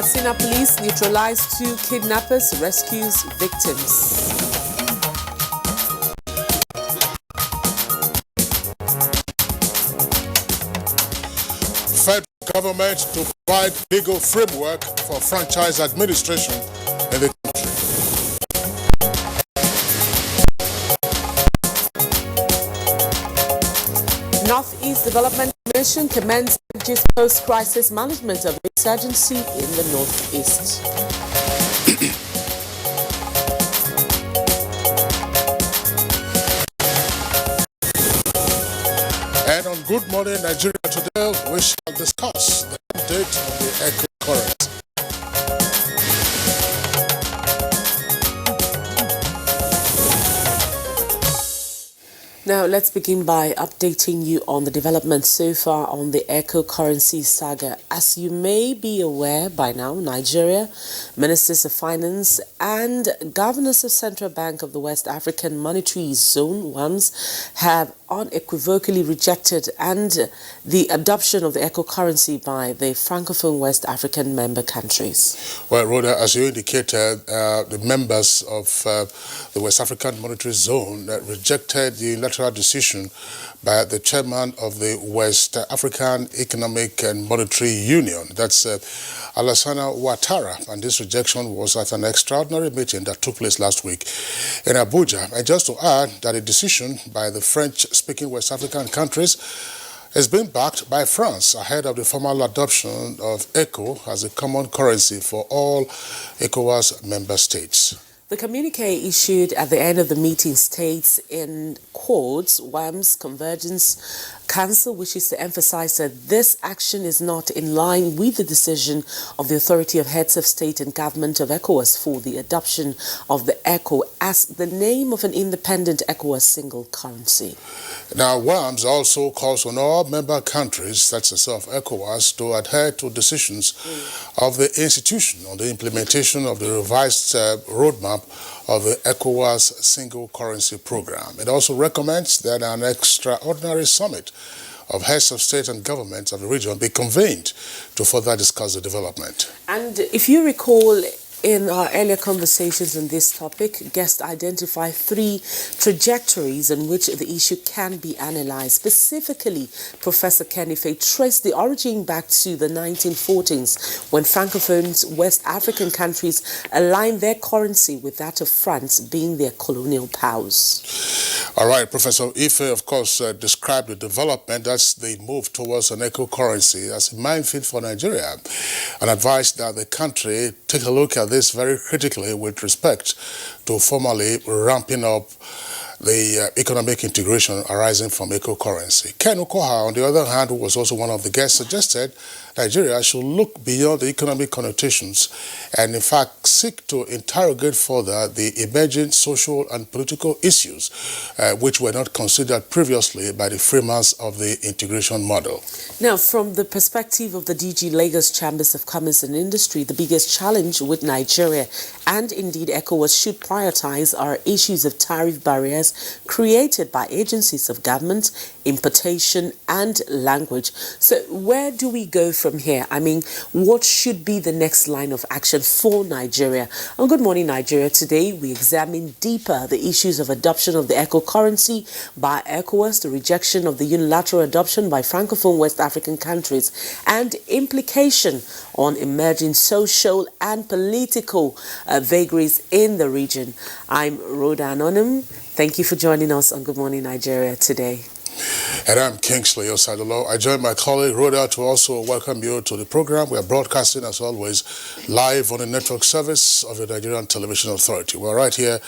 Katsina police neutralize 2 kidnappers, rescues victims. Federal government to provide legal framework for franchise administration in the country. Northeast Development Commission commences post-crisis management of insurgency in the Northeast. And on Good Morning Nigeria today, we shall discuss the update of the echo current. Now, let's begin by updating you on the developments so far on the echo currency saga. As you may be aware by now, Nigeria, ministers of finance and governors of Central Bank of the West African Monetary Zone, WAMS, have unequivocally rejected the adoption of the echo currency by the Francophone West African member countries. Well, Rhoda, as you indicated, the members of the West African Monetary Zone rejected the unilateral decision by the chairman of the West African Economic and Monetary Union, that's Alassane Ouattara, and this rejection was at an extraordinary meeting that took place last week in Abuja. And just to add that a decision by the French-speaking West African countries has been backed by France ahead of the formal adoption of ECO as a common currency for all ECOWAS member states. The communique issued at the end of the meeting states in quotes, WAMS Convergence Council wishes to emphasize that this action is not in line with the decision of the Authority of Heads of State and Government of ECOWAS for the adoption of the ECO as the name of an independent ECOWAS single currency. Now, WAMS also calls on all member countries, that's the self ECOWAS, to adhere to decisions of the institution on the implementation of the revised roadmap of the ECOWAS single currency program. It also recommends that an extraordinary summit of heads of state and governments of the region be convened to further discuss the development. And if you recall, in our earlier conversations on this topic, guests identified 3 trajectories in which the issue can be analyzed. Specifically, Professor Kenife traced the origin back to the 1940s when Francophone West African countries aligned their currency with that of France, being their colonial powers. All right, Professor Ife, of course, described the development, that's the move towards an eco currency, as a minefield for Nigeria, and advised that the country take a look at this very critically with respect to formally ramping up the economic integration arising from eco-currency. Ken Okoha, on the other hand, who was also one of the guests, suggested Nigeria should look beyond the economic connotations and, in fact, seek to interrogate further the emerging social and political issues which were not considered previously by the framers of the integration model. Now, from the perspective of the DG Lagos Chambers of Commerce and Industry, the biggest challenge with Nigeria and indeed ECOWAS should prioritize are issues of tariff barriers created by agencies of government, importation and language. So where do we go from here? I mean, what should be the next line of action for Nigeria? On Good Morning Nigeria today, we examine deeper the issues of adoption of the ECO currency by ECOWAS, the rejection of the unilateral adoption by Francophone West African countries, and implication on emerging social and political vagaries in the region. I'm Rhoda Anonim. Thank you for joining us on Good Morning Nigeria today. And I'm Kingsley Osadolo. I join my colleague Rhoda to also welcome you to the program. We are broadcasting, as always, live on the network service of the Nigerian Television Authority. We're right here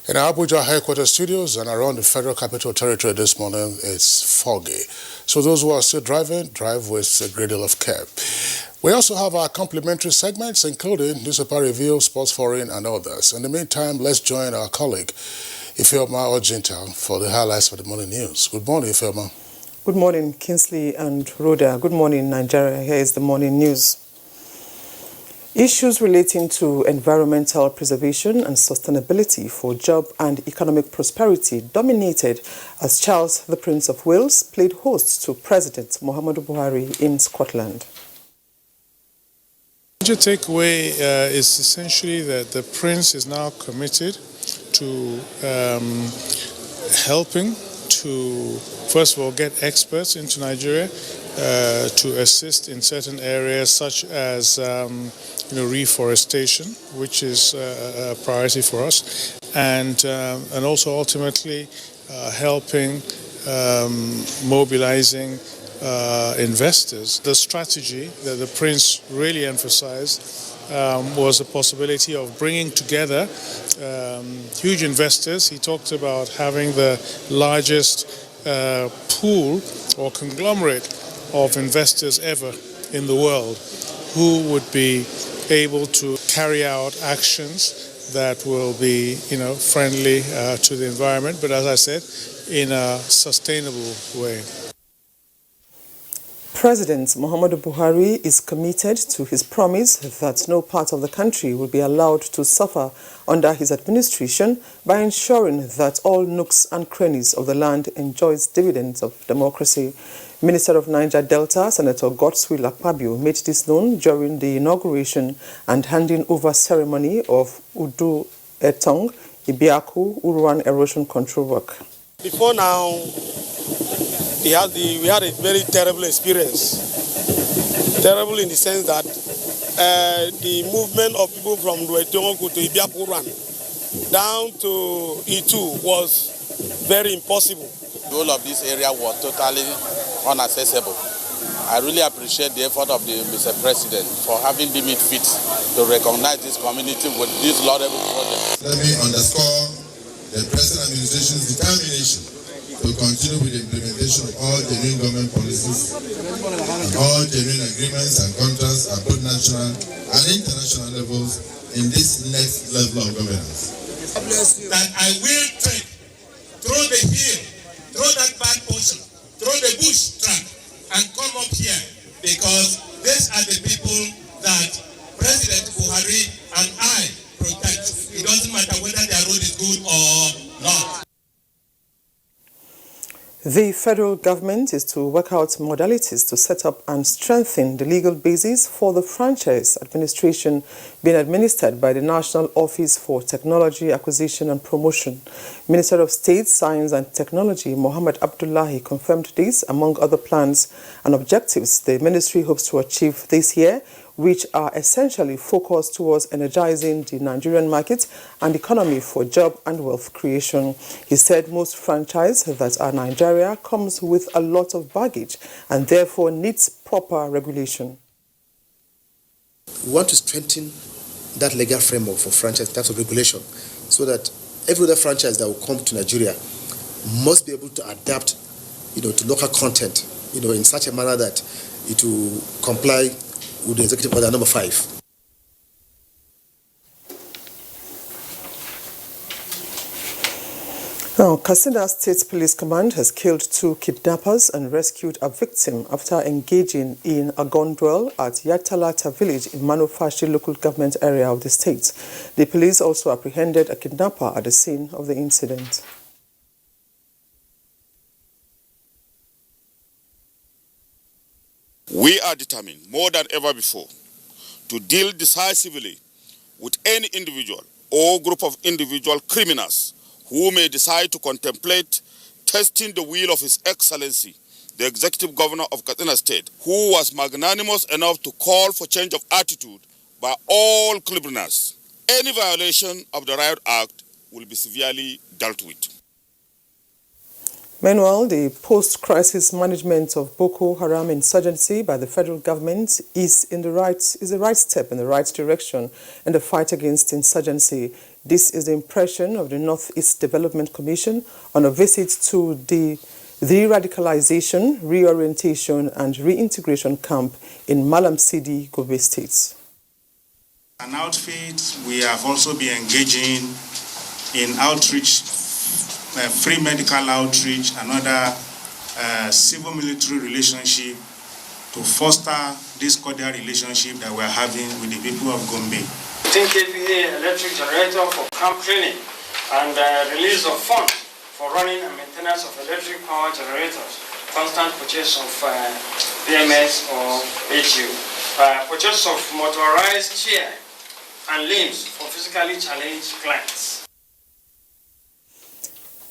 in our Abuja headquarters studios and around the Federal Capital Territory this morning. It's foggy. So those who are still driving, drive with a great deal of care. We also have our complimentary segments, including newspaper review, sports foreign, and others. In the meantime, let's join our colleague Ifeoma Ojinta for the highlights for the morning news. Good morning, Ifeoma. Good morning, Kingsley and Rhoda. Good morning, Nigeria. Here is the morning news. Issues relating to environmental preservation and sustainability for job and economic prosperity dominated as Charles, the Prince of Wales, played host to President Muhammadu Buhari in Scotland. The takeaway is essentially that the Prince is now committed to helping to, first of all, get experts into Nigeria to assist in certain areas such as reforestation, which is a priority for us, and also ultimately helping mobilizing investors. The strategy that the Prince really emphasized was the possibility of bringing together huge investors. He talked about having the largest pool or conglomerate of investors ever in the world who would be able to carry out actions that will be, friendly to the environment, but as I said, in a sustainable way. President Muhammadu Buhari is committed to his promise that no part of the country will be allowed to suffer under his administration by ensuring that all nooks and crannies of the land enjoys dividends of democracy. Minister of Niger Delta, Senator Godswill Akpabio, made this known during the inauguration and handing over ceremony of Udu Etong Ibiaku Uruan erosion control work. Before now, we had a very terrible experience. Terrible in the sense that the movement of people from Duetongo to Ibiapuran down to E2 was very impossible. The whole of this area was totally inaccessible. I really appreciate the effort of Mr. President for having deemed it fit to recognize this community with this laudable project. Let me underscore the present administration's determination to continue with the implementation of all genuine government policies and all genuine agreements and contracts at both national and international levels in this next level of governance. That I will take through the hill, through that bad portion, through the bush track, and come up here, because these are the people that President Buhari and I protect. It doesn't matter whether their road is good or not. The federal government is to work out modalities to set up and strengthen the legal basis for the franchise administration being administered by the National Office for Technology Acquisition and Promotion. Minister of State, Science and Technology, Mohammed Abdullahi, confirmed this among other plans and objectives the ministry hopes to achieve this year, which are essentially focused towards energizing the Nigerian market and economy for job and wealth creation. He said most franchise that are Nigeria comes with a lot of baggage and therefore needs proper regulation. We want to strengthen that legal framework for franchise in terms of regulation so that every other franchise that will come to Nigeria must be able to adapt, to local content, in such a manner that it will comply with the Executive Order number 5. Now, Katsina State Police Command has killed 2 kidnappers and rescued a victim after engaging in a gun duel at Yatalata village in Manufashi local government area of the state. The police also apprehended a kidnapper at the scene of the incident. We are determined, more than ever before, to deal decisively with any individual or group of individual criminals who may decide to contemplate testing the will of His Excellency, the Executive Governor of Katsina State, who was magnanimous enough to call for change of attitude by all criminals. Any violation of the Riot Act will be severely dealt with. Meanwhile, the post-crisis management of Boko Haram insurgency by the federal government is the right step in the right direction in the fight against insurgency. This is the impression of the Northeast Development Commission on a visit to the de-radicalization, reorientation and reintegration camp in Malam Sidi, Gobe State. An outfit, we have also been engaging in outreach, free medical outreach, and other civil-military relationship to foster this cordial relationship that we are having with the people of Gombe. 10 kVA electric generator for camp cleaning and release of funds for running and maintenance of electric power generators, constant purchase of BMS or HU. purchase of motorized chair and limbs for physically challenged clients.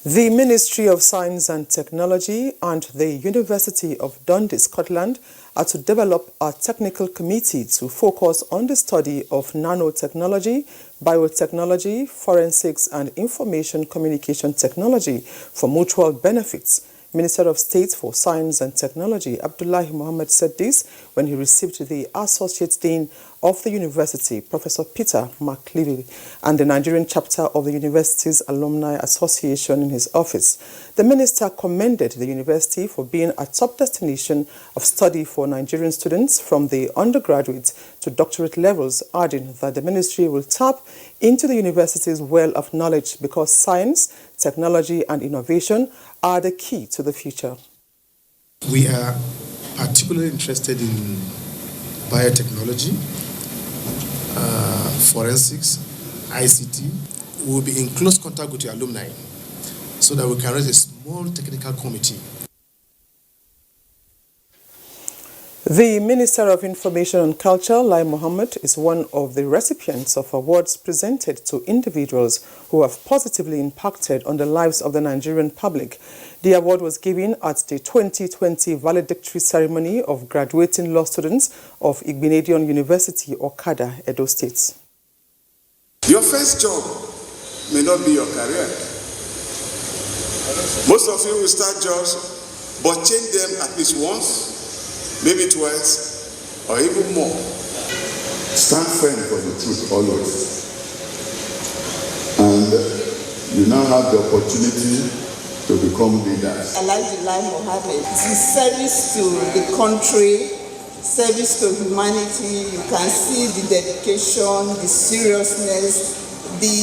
The Ministry of Science and Technology and the University of Dundee, Scotland, are to develop a technical committee to focus on the study of nanotechnology, biotechnology, forensics, and information communication technology for mutual benefits. Minister of State for Science and Technology Abdullahi Mohammed said this when he received the Associate Dean of the University, Professor Peter McLeary, and the Nigerian chapter of the university's Alumni Association in his office. The minister commended the university for being a top destination of study for Nigerian students from the undergraduate to doctorate levels, adding that the ministry will tap into the university's well of knowledge because science, technology, and innovation are the key to the future. We are particularly interested in biotechnology, forensics, ICT. We will be in close contact with your alumni so that we can raise a small technical committee. The Minister of Information and Culture, Lai Mohammed, is one of the recipients of awards presented to individuals who have positively impacted on the lives of the Nigerian public. The award was given at the 2020 valedictory ceremony of graduating law students of Igbinedion University, Okada, Edo State. Your first job may not be your career. Most of you will start jobs, but change them at least once, maybe twice, or even more. Stand firm for the truth always. And you now have the opportunity to become leaders. I like the Lai Mohammed. It's service to the country, service to humanity. You can see the dedication, the seriousness, the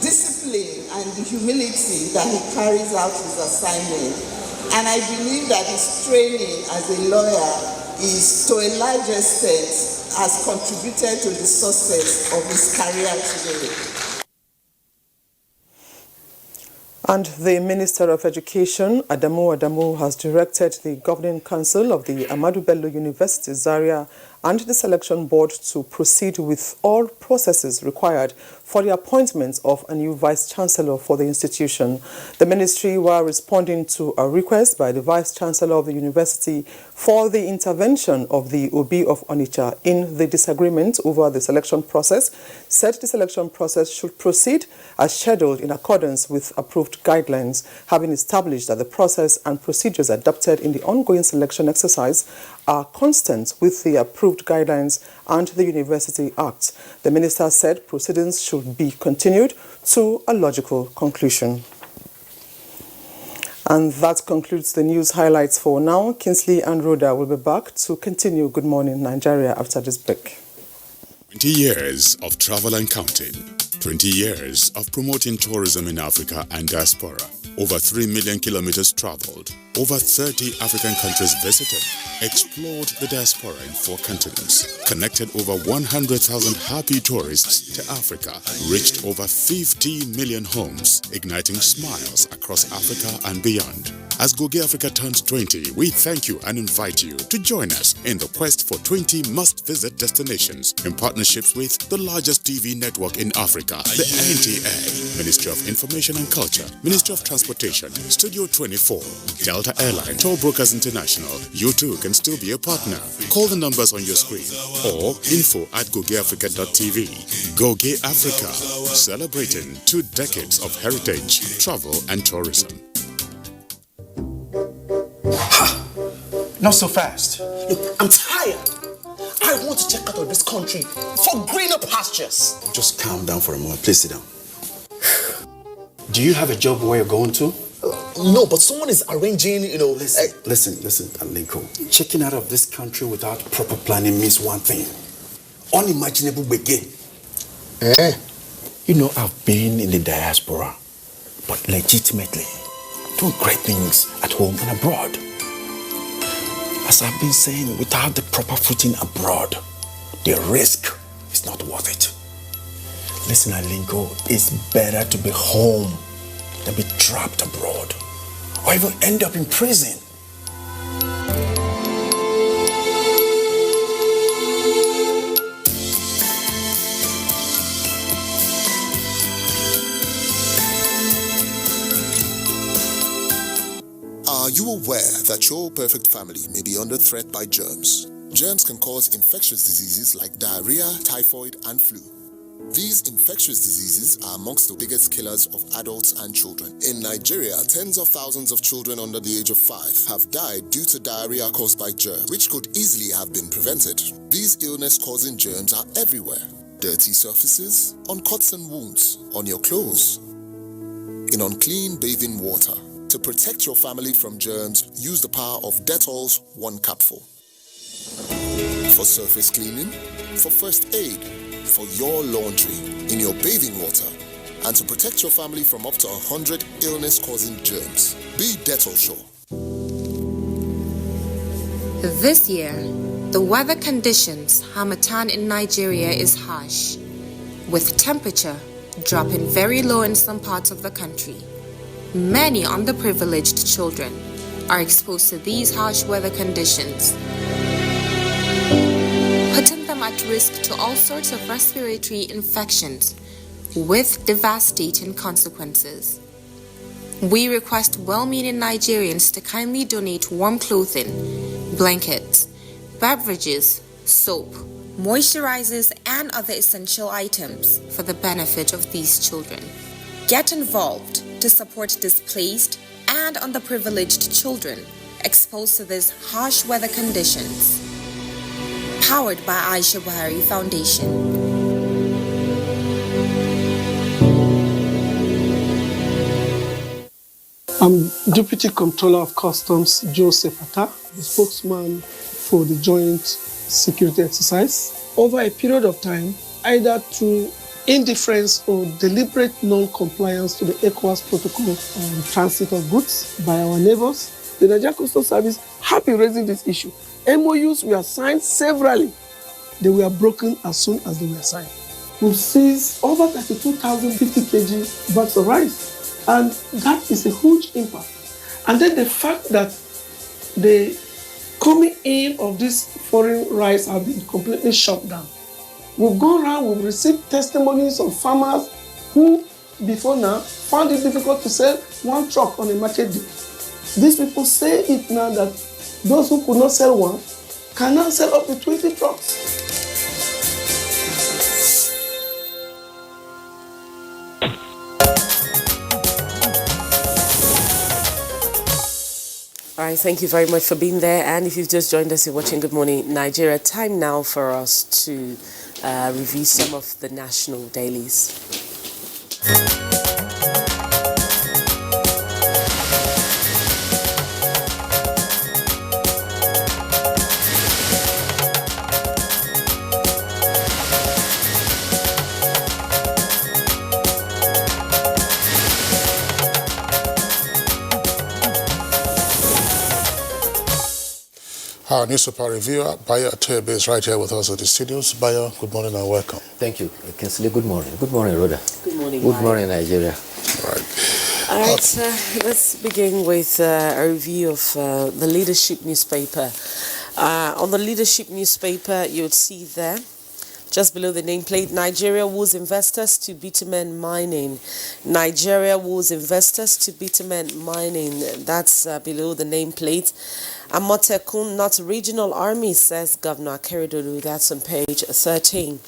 discipline, and the humility that he carries out his assignment. And I believe that his training as a lawyer is, to a large extent, has contributed to the success of his career today. And the Minister of Education, Adamu, has directed the Governing Council of the Ahmadu Bello University, Zaria, and the Selection Board to proceed with all processes required for the appointment of a new Vice-Chancellor for the institution. The ministry were responding to a request by the Vice-Chancellor of the university for the intervention of the Obi of Onitsha in the disagreement over the selection process, said the selection process should proceed as scheduled in accordance with approved guidelines, having established that the process and procedures adopted in the ongoing selection exercise are constant with the approved guidelines and the University Act. The minister said proceedings should be continued to a logical conclusion. And that concludes the news highlights for now. Kingsley and Rhoda will be back to continue Good Morning Nigeria after this break. 20 years of travel and counting. 20 years of promoting tourism in Africa and diaspora. Over 3 million kilometers traveled. Over 30 African countries visited. Explored the diaspora in 4 continents. Connected over 100,000 happy tourists to Africa. Reached over 50 million homes. Igniting smiles across Africa and beyond. As Goge Africa turns 20, we thank you and invite you to join us in the quest for 20 must-visit destinations in partnerships with the largest TV network in Africa, the NTA, Ministry of Information and Culture, Ministry of Transportation, Studio 24, Delta Airline, Toll Brokers International. You too can still be a partner. Call the numbers on your screen or info@gogeafrica.tv. Goge Africa, celebrating 2 decades of heritage, travel and tourism. Not so fast. Look, I'm tired. I want to check out of this country for greener pastures. Just calm down for a moment. Please sit down. Do you have a job where you're going to? No, but someone is arranging, Listen, Alinko. Checking out of this country without proper planning means one thing. Unimaginable begin. You know, I've been in the diaspora, but legitimately doing great things at home and abroad. As I've been saying, without the proper footing abroad, the risk is not worth it. Listen, Alinko, it's better to be home than be trapped abroad or even end up in prison. you aware that your perfect family may be under threat by germs? Germs can cause infectious diseases like diarrhea, typhoid, and flu. These infectious diseases are amongst the biggest killers of adults and children. In Nigeria, tens of thousands of children under the age of 5 have died due to diarrhea caused by germs, which could easily have been prevented. These illness-causing germs are everywhere. Dirty surfaces, on cuts and wounds, on your clothes, in unclean bathing water. To protect your family from germs, use the power of Dettol's 1 capful. For surface cleaning, for first aid, for your laundry, in your bathing water, and to protect your family from up to 100 illness-causing germs. Be Dettol sure. This year, the weather conditions Harmattan in Nigeria is harsh, with temperature dropping very low in some parts of the country. Many underprivileged children are exposed to these harsh weather conditions, putting them at risk to all sorts of respiratory infections with devastating consequences. We request well-meaning Nigerians to kindly donate warm clothing, blankets, beverages, soap, moisturizers, and other essential items for the benefit of these children. Get involved to support displaced and underprivileged children exposed to these harsh weather conditions. Powered by Aisha Buhari Foundation. I'm Deputy Comptroller of Customs Joseph Atta, the spokesman for the joint security exercise. Over a period of time, either through indifference or deliberate non-compliance to the ECOWAS protocol on transit of goods by our neighbors, the Nigerian Customs Service have been raising this issue. MOUs were signed severally. They were broken as soon as they were signed. We've seized over 32,050 kg bags of rice, and that is a huge impact. And then the fact that the coming in of this foreign rice have been completely shut down. We've gone around, we've received testimonies of farmers who, before now, found it difficult to sell 1 truck on a market day. These people say it now that those who could not sell 1 can now sell up to 20 trucks. All right, thank you very much for being there. And if you've just joined us, you're watching Good Morning Nigeria. Time now for us to review some of the national dailies. Our newspaper reviewer, Bayo Atebe, is right here with us at the studios. Bayo, good morning and welcome. Thank you. Kinsley, good morning. Good morning, Rhoda. Good morning, Good morning, Nigeria. All right, let's begin with a review of the Leadership newspaper. On the Leadership newspaper, you'll see there, just below the nameplate, Nigeria woos investors to bitumen mining. Nigeria woos investors to bitumen mining. That's below the nameplate. Amotekun, not regional army, says Governor Akeredolu. That's on page 13.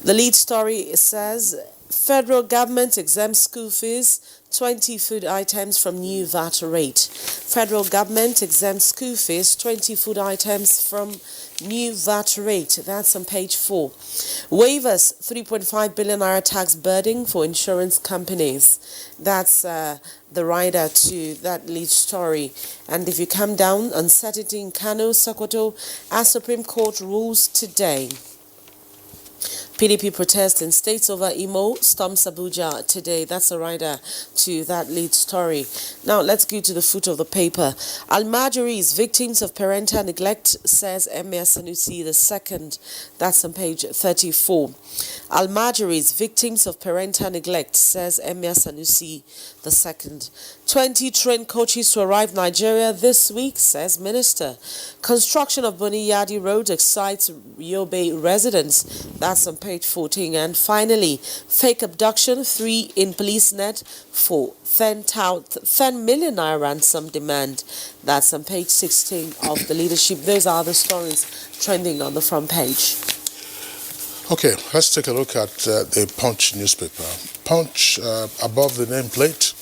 The lead story says, federal government exempts school fees, 20 food items from new VAT rate. Federal government exempts school fees, 20 food items from new VAT rate. That's on page 4. Waivers, 3.5 billion naira tax burden for insurance companies. That's the rider to that lead story. And if you come down, uncertainty in Kano, Sokoto, as Supreme Court rules today. PDP protest in states over Imo storms Abuja today. That's a rider to that lead story. Now let's go to the foot of the paper. Almajiris, victims of parental neglect, says Emir Sanusi II. That's on page 34. Almajiris, victims of parental neglect, says Emir Sanusi II. 20 trained coaches to arrive Nigeria this week, says Minister. Construction of Boniyadi Road excites Yobe residents. That's on page 14. And finally, fake abduction, 3 in police net for 10 million naira ransom demand. That's on page 16 of the leadership. Those are the stories trending on the front page. Okay, let's take a look at the Punch newspaper. Punch, above the nameplate,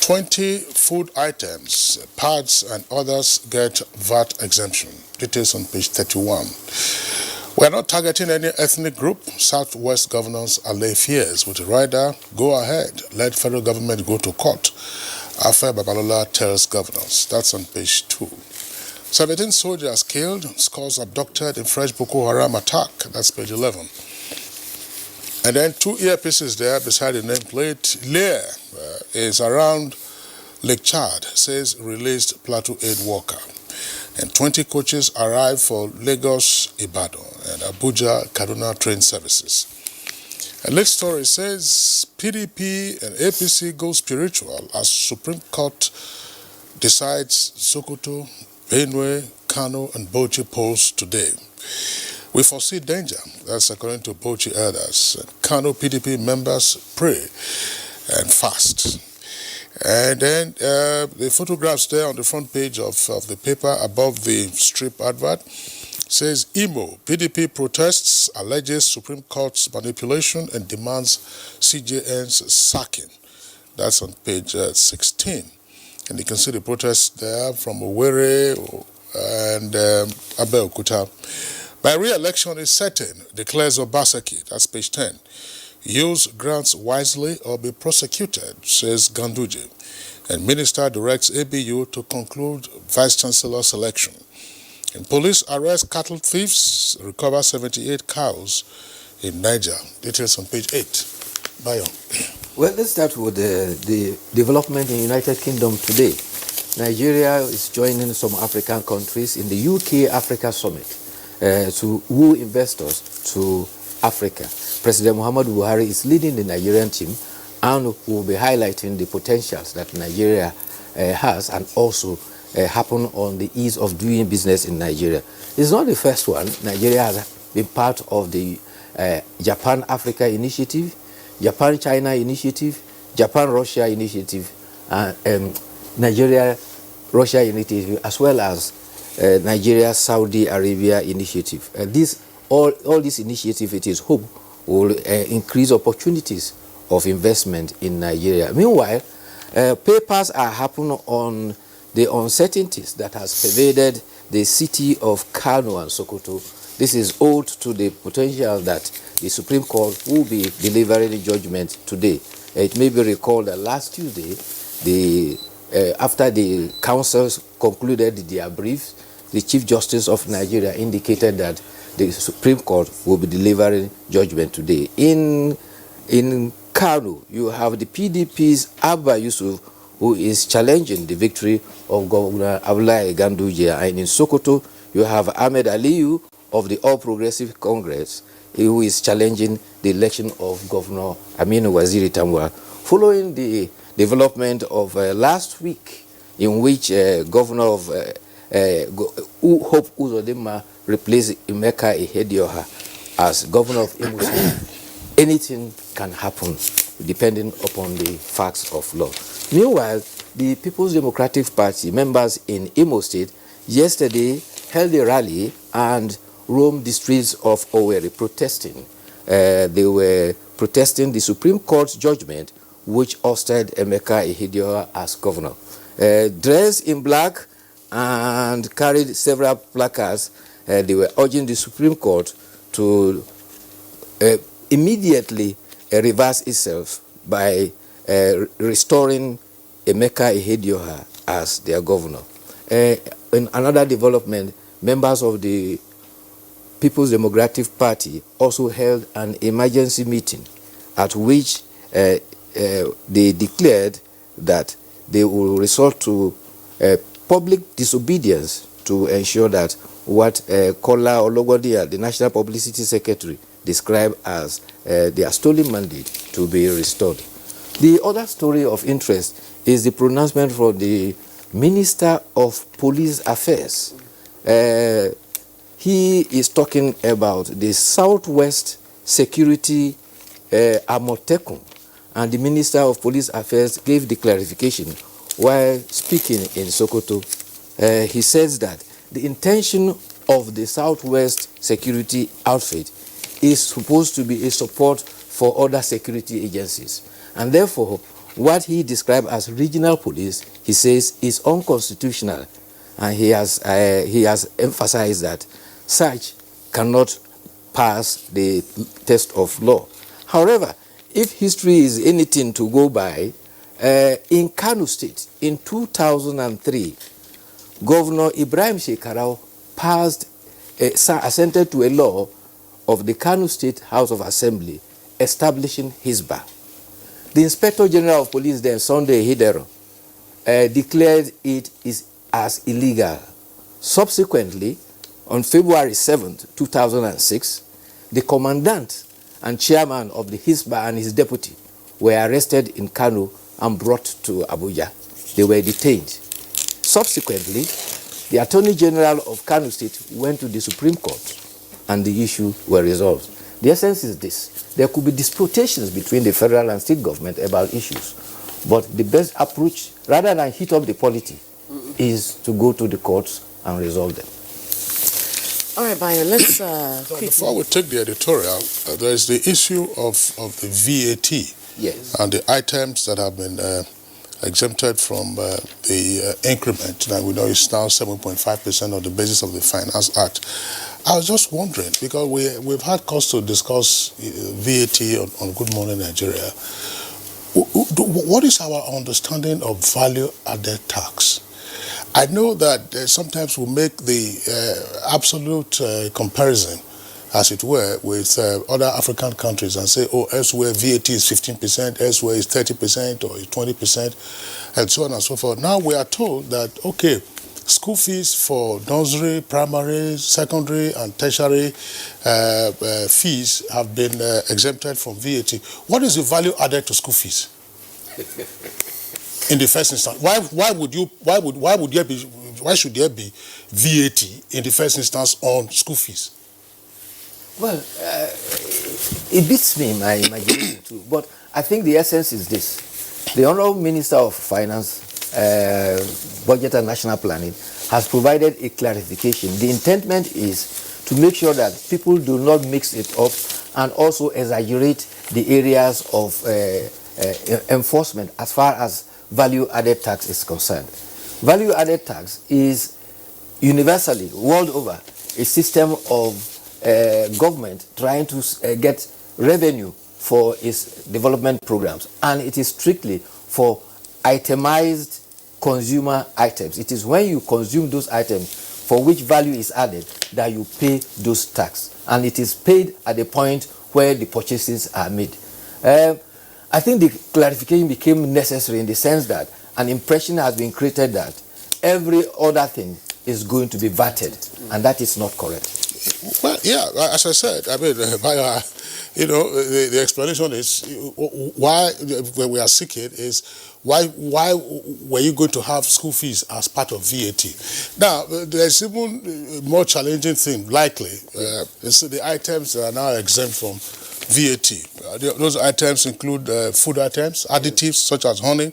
20 food items, pads and others get VAT exemption. Details on page 31. We are not targeting any ethnic group. Southwest governors allay fears with a rider. Go ahead, let federal government go to court. Afe Babalola tells governors. That's on page 2. 17 soldiers killed, scores abducted in fresh Boko Haram attack. That's page 11. And then 2 earpieces there beside the nameplate. Lear is around Lake Chad, says released Plateau aid worker. And 20 coaches arrive for Lagos, Ibadan, and Abuja, Kaduna train services. And next story says PDP and APC go spiritual as Supreme Court decides Sokoto, Benue, Kano, and Bauchi polls today. We foresee danger, that's according to Bauchi elders. Kano PDP members pray and fast. And then the photographs there on the front page of the paper above the strip advert says Imo, PDP protests, alleges Supreme Court's manipulation and demands CJN's sacking. That's on page 16. And you can see the protests there from Owerri and Abeokuta. By re-election is certain, declares Obaseki. That's page 10. Use grants wisely or be prosecuted, says Ganduje. And minister directs ABU to conclude vice-chancellor selection. And police arrest cattle thieves, recover 78 cows in Niger. Details on page 8. Bayo. Well, let's start with the development in the United Kingdom today. Nigeria is joining some African countries in the UK Africa Summit to woo investors to Africa. President Muhammadu Buhari is leading the Nigerian team and will be highlighting the potentials that Nigeria has and also happen on the ease of doing business in Nigeria. It's not the first one. Nigeria has been part of the Japan-Africa initiative, Japan-China initiative, Japan-Russia initiative, Nigeria-Russia initiative, as well as Nigeria-Saudi Arabia initiative. All these initiatives, it is hope, will increase opportunities of investment in Nigeria. Meanwhile, papers are happening on the uncertainties that has pervaded the city of Kano and Sokoto. This is owed to the potential that the Supreme Court will be delivering a judgment today. It may be recalled that last Tuesday, after the councils concluded their briefs, the Chief Justice of Nigeria indicated that the Supreme Court will be delivering judgment today. In Kano, you have the PDP's Abba Yusuf, who is challenging the victory of Governor Abdullahi Ganduje. And in Sokoto, you have Ahmed Aliyu of the All Progressive Congress, who is challenging the election of Governor Aminu Waziri Tambuwal. Following the development of last week, in which Governor of Hope Uzodinma replaced Emeka Ihedioha as Governor of Imo State, anything can happen depending upon the facts of law. Meanwhile, the People's Democratic Party members in Imo State yesterday held a rally and roamed the streets of Owerri protesting. They were protesting the Supreme Court's judgment which ousted Emeka Ihedioha as governor. Dressed in black and carried several placards, they were urging the Supreme Court to immediately reverse itself by restoring Emeka Ihedioha as their governor. In another development, members of the People's Democratic Party also held an emergency meeting at which they declared that they will resort to public disobedience to ensure that what Kola Ologodia, the National Publicity Secretary, described as their stolen mandate to be restored. The other story of interest is the pronouncement from the Minister of Police Affairs. He is talking about the Southwest Security Amotekun and the Minister of Police Affairs gave the clarification while speaking in Sokoto. He says that the intention of the Southwest Security Outfit is supposed to be a support for other security agencies. And therefore, what he described as regional police, he says, is unconstitutional. And he has emphasized that such cannot pass the test of law. However, if history is anything to go by, in Kano State in 2003, Governor Ibrahim Shekarau assented to a law of the Kano State House of Assembly establishing Hisbah. The Inspector General of Police then, Sunday Hidero, declared it as illegal. Subsequently, on February 7, 2006, the commandant and chairman of the Hisbah and his deputy were arrested in Kano and brought to Abuja. They were detained. Subsequently, the Attorney General of Kano State went to the Supreme Court and the issue were resolved. The essence is this: there could be disputations between the federal and state government about issues, but the best approach, rather than heat up the polity, is to go to the courts and resolve them. All right, Bayo, let's before we take the editorial, there is the issue of the VAT. Yes. And the items that have been exempted from the increment that we know is now 7.5% of the basis of the Finance Act. I was just wondering, because we've had cause to discuss VAT on Good Morning Nigeria. What is our understanding of value-added tax? I know that sometimes we make the absolute comparison, as it were, with other African countries and say, oh, elsewhere VAT is 15%, elsewhere is 30% or 20%, and so on and so forth. Now we are told that, okay, school fees for nursery, primary, secondary, and tertiary fees have been exempted from VAT. What is the value added to school fees? In the first instance, why should there be VAT in the first instance on school fees? Well, it beats me, my imagination too. But I think the essence is this: the Honourable Minister of Finance, Budget and National Planning has provided a clarification. The intentment is to make sure that people do not mix it up and also exaggerate the areas of enforcement as far as value-added tax is concerned. Value-added tax is universally, world over, a system of government trying to get revenue for its development programs, and it is strictly for itemized consumer items. It is when you consume those items for which value is added that you pay those tax, and it is paid at the point where the purchases are made. I think the clarification became necessary in the sense that an impression has been created that every other thing is going to be VATed, and that is not correct. Well, yeah, as I said, I mean, the explanation is why, when we are seeking, is why were you going to have school fees as part of VAT? Now, there's even more challenging thing, likely, is the items that are now exempt from VAT. Those items include food items, additives such as honey,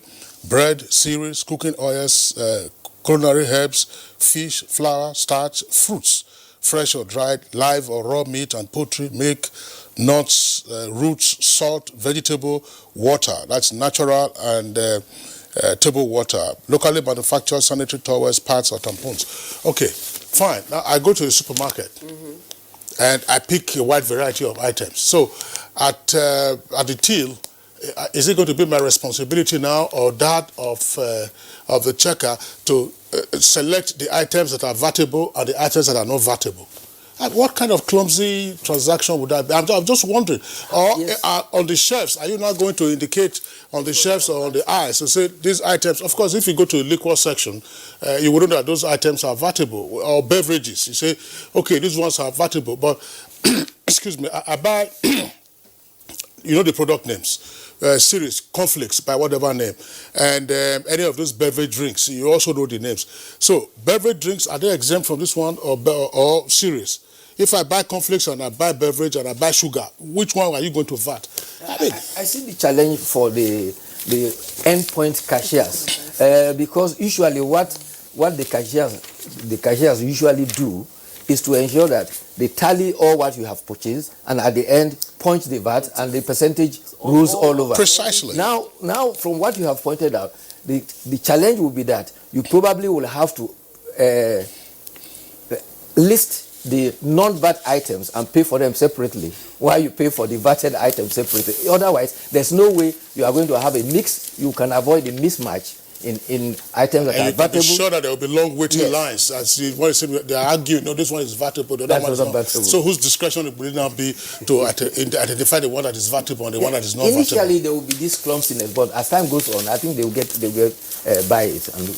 bread, cereals, cooking oils, culinary herbs, fish, flour, starch, fruits, fresh or dried, live or raw meat and poultry, milk, nuts, roots, salt, vegetable, water, that's natural and table water, locally manufactured sanitary towels, pads or tampons. Okay, fine. Now I go to the supermarket and I pick a wide variety of items. So at the till, is it going to be my responsibility now or that of the checker to select the items that are VATable and the items that are not VATable? And what kind of clumsy transaction would that be? I'm just wondering. Or yes. On the shelves, are you not going to indicate on the shelves or on the aisles to say these items? Of course, if you go to the liquor section, you would know that those items are VATable. Or beverages, you say, okay, these ones are VATable. But, excuse me, I buy, the product names. Series, conflicts by whatever name, and any of those beverage drinks, you also know the names. So beverage drinks, are they exempt from this one or series? If I buy conflicts and I buy beverage and I buy sugar, which one are you going to VAT? I see the challenge for the endpoint cashiers because usually what the cashiers usually do is to ensure that they tally all what you have purchased and at the end punch the VAT and the percentage rules all over. Precisely. Now from what you have pointed out, the challenge will be that you probably will have to list the non-VAT items and pay for them separately while you pay for the VATed items separately. Otherwise, there's no way you are going to have a mix. You can avoid the mismatch in items that are VAT-able. VATable. And you sure that there will be long waiting lines. As you want to say, they argue, no, this one is VATable, the other one is not. So whose discretion will it now be to identify the one that is VATable and the one that is not Initially, VATable? there will be this clumsiness, but as time goes on, I think they will buy it and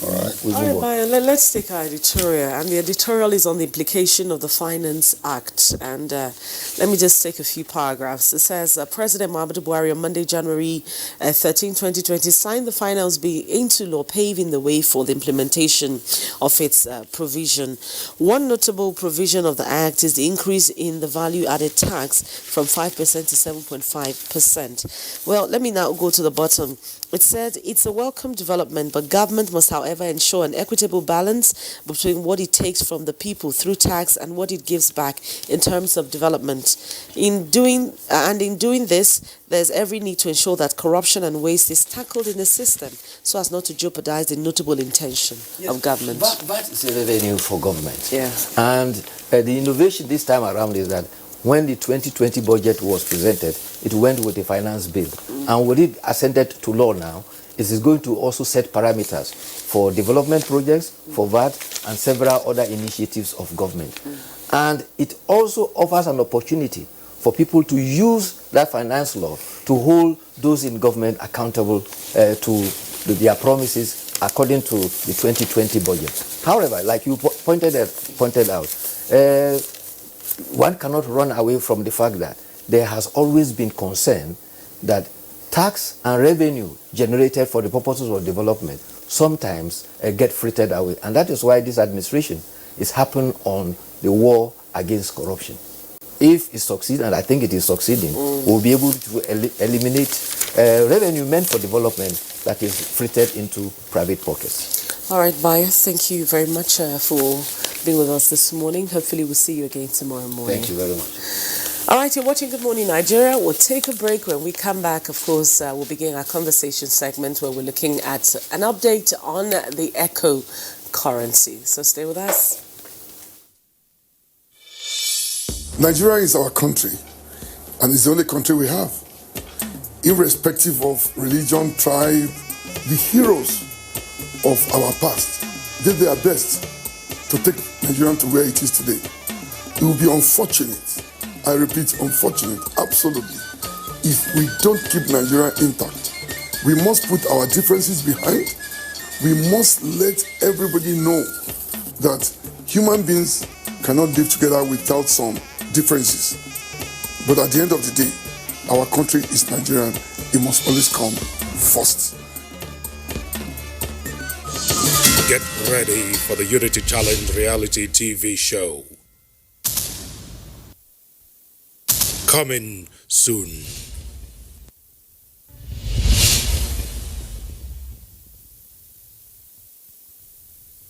we'll move on. Brian, let's take our editorial. And the editorial is on the implication of the Finance Act. And let me just take a few paragraphs. It says, President Muhammadu Buhari on Monday, January 13, 2020, signed the Finance Bill into law, paving the way for the implementation of its provision. One notable provision of the Act is the increase in the value-added tax from 5% to 7.5%. Well, let me now go to the bottom. It said it's a welcome development, but government must, however, ensure an equitable balance between what it takes from the people through tax and what it gives back in terms of development. In doing this, there's every need to ensure that corruption and waste is tackled in the system so as not to jeopardize the notable intention of government. VAT is a revenue for government. Yeah. And the innovation this time around is that when the 2020 budget was presented, it went with a finance bill. And with it ascended to law now, it is going to also set parameters for development projects, for VAT, and several other initiatives of government. And it also offers an opportunity for people to use that finance law to hold those in government accountable to their promises according to the 2020 budget. However, like you pointed out, one cannot run away from the fact that there has always been concern that tax and revenue generated for the purposes of development sometimes get frittered away. And that is why this administration is happening on the war against corruption. If it succeeds, and I think it is succeeding, we'll be able to eliminate revenue meant for development that is frittered into private pockets. All right, Bayo, thank you very much for being with us this morning. Hopefully we'll see you again tomorrow morning. Thank you very much. All right, you're watching Good Morning Nigeria. We'll take a break. When we come back, of course, we'll begin our conversation segment where we're looking at an update on the echo currency. So stay with us. Nigeria is our country, and it's the only country we have. Irrespective of religion, tribe, the heroes of our past did their best to take Nigeria to where it is today. It would be unfortunate, I repeat, unfortunate, absolutely, if we don't keep Nigeria intact. We must put our differences behind. We must let everybody know that human beings cannot live together without some differences. But at the end of the day, our country is Nigerian. It must always come first. Get ready for the Unity Challenge reality TV show. Coming soon.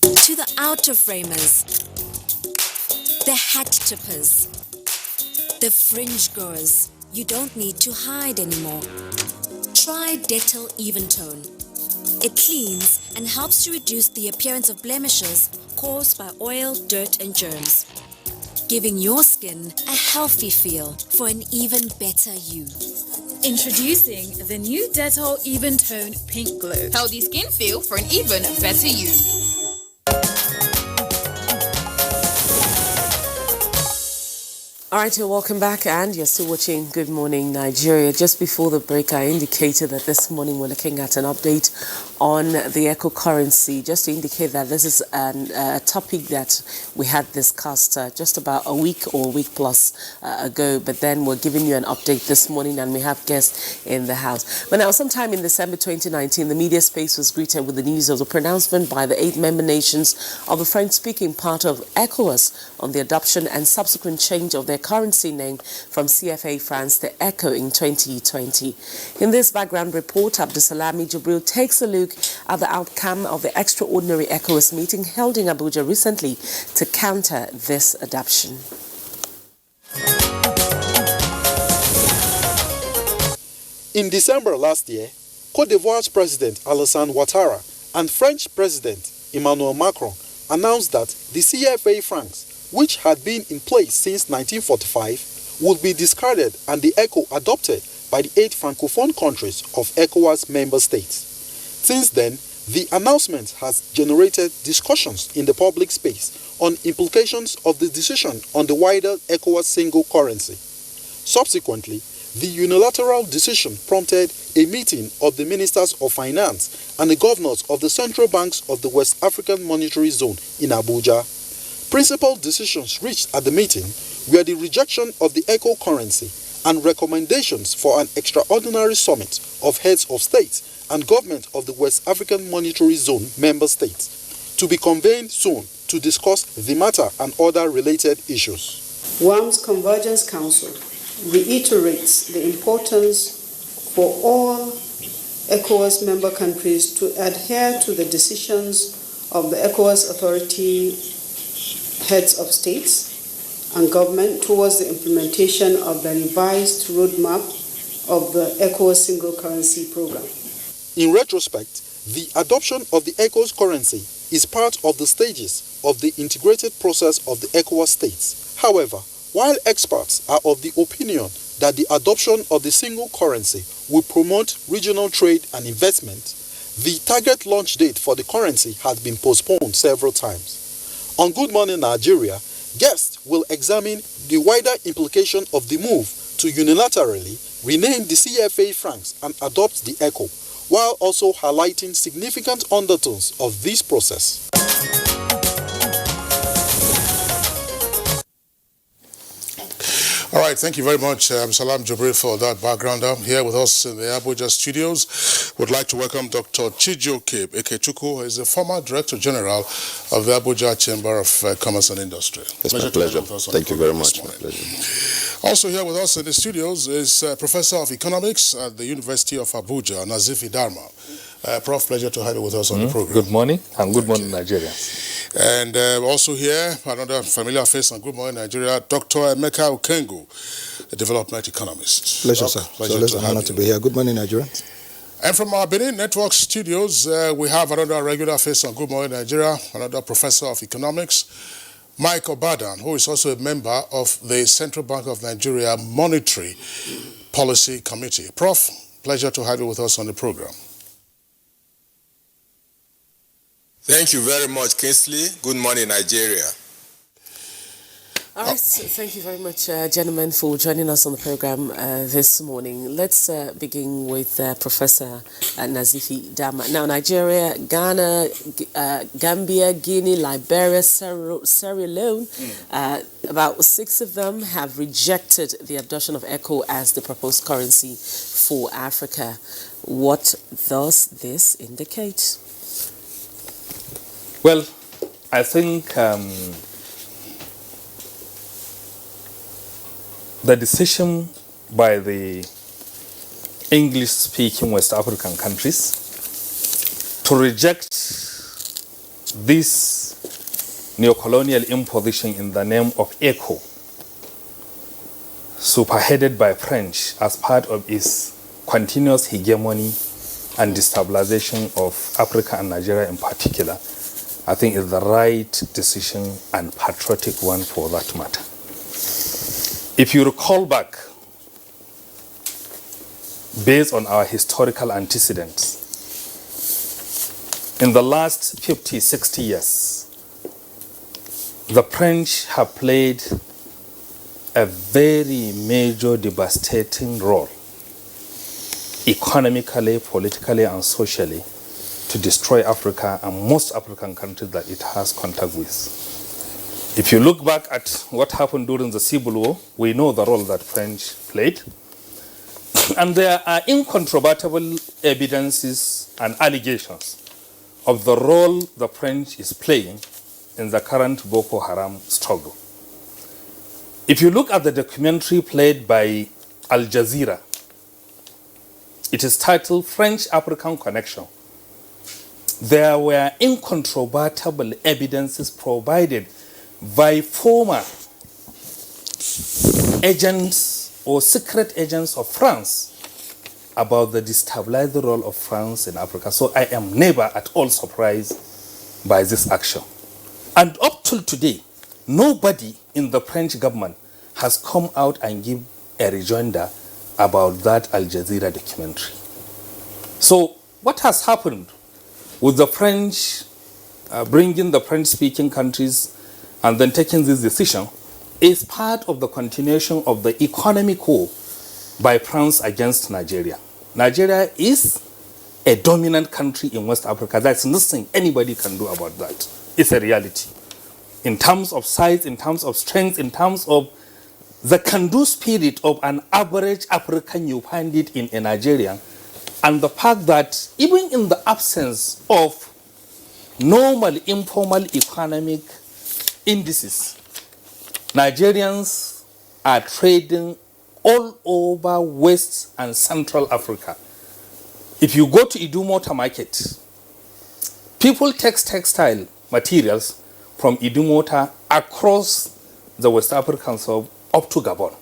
To the outer framers, the hat tippers, the fringe growers, you don't need to hide anymore. Try Dettol Even Tone. It cleans and helps to reduce the appearance of blemishes caused by oil, dirt, and germs, giving your skin a healthy feel for an even better you. Introducing the new Dettol Even Tone Pink Glow. Healthy skin feel for an even better you. All right, welcome back, and you're still watching Good Morning Nigeria. Just before the break, I indicated that this morning we're looking at an update on the eco currency, just to indicate that this is a topic that we had discussed just about a week or a week plus ago, but then we're giving you an update this morning and we have guests in the house. But now, sometime in December 2019, the media space was greeted with the news of the pronouncement by the 8 member nations of the French-speaking part of ECOWAS on the adoption and subsequent change of their currency name from CFA francs to ECO in 2020. In this background report, Abdusalami Jibril takes a look at the outcome of the extraordinary ECOWAS meeting held in Abuja recently to counter this adoption. In December last year, Côte d'Ivoire's President Alassane Ouattara and French President Emmanuel Macron announced that the CFA francs, which had been in place since 1945, would be discarded and the ECO adopted by the 8 francophone countries of ECOWAS member states. Since then, the announcement has generated discussions in the public space on implications of the decision on the wider ECOWAS single currency. Subsequently, the unilateral decision prompted a meeting of the Ministers of Finance and the governors of the central banks of the West African Monetary Zone in Abuja. Principal decisions reached at the meeting were the rejection of the ECO currency and recommendations for an extraordinary summit of heads of state and government of the West African Monetary Zone member states to be convened soon to discuss the matter and other related issues. WAM's Convergence Council reiterates the importance for all ECOWAS member countries to adhere to the decisions of the ECOWAS authority heads of states and government towards the implementation of the revised roadmap of the ECOWAS single currency program. In retrospect, the adoption of the ECOWAS currency is part of the stages of the integrated process of the ECOWAS states. However, while experts are of the opinion that the adoption of the single currency will promote regional trade and investment, the target launch date for the currency has been postponed several times. On Good Morning Nigeria, guests will examine the wider implication of the move to unilaterally rename the CFA francs and adopt the ECO, while also highlighting significant undertones of this process. All right, thank you very much, Salam Jibril, for that background. Here with us in the Abuja studios, would like to welcome Dr. Chijioke Ikechukwu, who is the former Director General of the Abuja Chamber of Commerce and Industry. It's my pleasure. Thank you very much. My pleasure. Also here with us in the studios is Professor of Economics at the University of Abuja, Nazifi Darma. Prof, pleasure to have you with us on the program. Good morning, and good morning, Nigeria. And also here, another familiar face on Good Morning Nigeria, Dr. Emeka Okengu, a development economist. Pleasure, sir. So it's an honor to be here. Good morning, Nigeria. And from our Benin Network studios, we have another regular face on Good Morning Nigeria, another professor of economics, Mike Obadan, who is also a member of the Central Bank of Nigeria Monetary Policy Committee. Prof, pleasure to have you with us on the program. Thank you very much, Kingsley. Good morning, Nigeria. All right, so thank you very much, gentlemen, for joining us on the program this morning. Let's begin with Professor Nazifi Darma. Now, Nigeria, Ghana, Gambia, Guinea, Liberia, Sierra Leone, about 6 of them have rejected the adoption of ECO as the proposed currency for Africa. What does this indicate? Well, I think the decision by the English-speaking West African countries to reject this neocolonial imposition in the name of ECO, superheaded by French as part of its continuous hegemony and destabilization of Africa and Nigeria in particular, I think is the right decision and patriotic one for that matter. If you recall back, based on our historical antecedents, in the last 50, 60 years, the French have played a very major devastating role, economically, politically, and socially, to destroy Africa and most African countries that it has contact with. If you look back at what happened during the Civil War, we know the role that French played. And there are incontrovertible evidences and allegations of the role the French is playing in the current Boko Haram struggle. If you look at the documentary played by Al Jazeera, it is titled French-African Connection. There were incontrovertible evidences provided by former agents or secret agents of France about the destabilizing role of France in Africa. So I am never at all surprised by this action. And up till today, nobody in the French government has come out and give a rejoinder about that Al Jazeera documentary. So what has happened with the French, bringing the French-speaking countries and then taking this decision is part of the continuation of the economic war by France against Nigeria. Nigeria is a dominant country in West Africa. That's nothing anybody can do about that. It's a reality. In terms of size, in terms of strength, in terms of the can-do spirit of an average African, you find it in a Nigerian, and the fact that even in the absence of normal informal economic indices, Nigerians are trading all over West and Central Africa. If you go to Idumota market, people take textile materials from Idumota across the West African sub up to Gabon.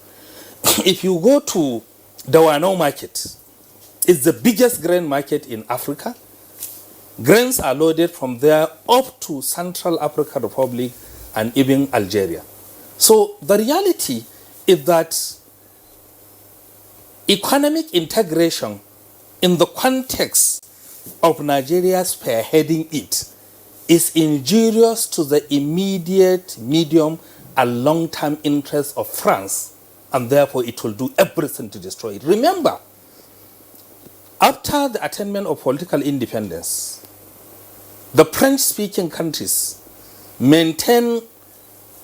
If you go to Dawano market, it's the biggest grain market in Africa. Grains are loaded from there up to Central African Republic and even Algeria. So the reality is that economic integration in the context of Nigeria spearheading it is injurious to the immediate, medium, and long-term interests of France, and therefore it will do everything to destroy it. Remember, after the attainment of political independence, the French-speaking countries maintain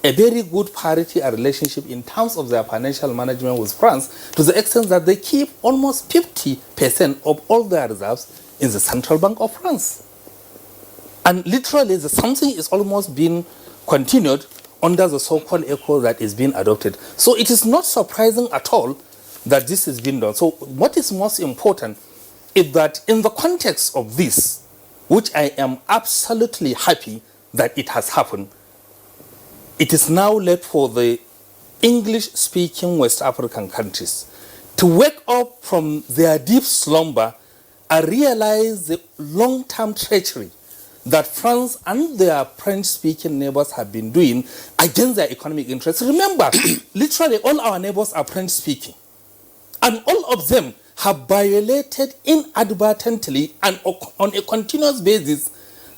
a very good parity and relationship in terms of their financial management with France, to the extent that they keep almost 50% of all their reserves in the Central Bank of France. And literally, something is almost being continued under the so-called ECO that is being adopted. So it is not surprising at all that this is being done. So what is most important is that in the context of this, which I am absolutely happy that it has happened, it is now left for the English-speaking West African countries to wake up from their deep slumber and realize the long-term treachery that France and their French-speaking neighbors have been doing against their economic interests. Remember, literally all our neighbors are French-speaking, and all of them have violated inadvertently and on a continuous basis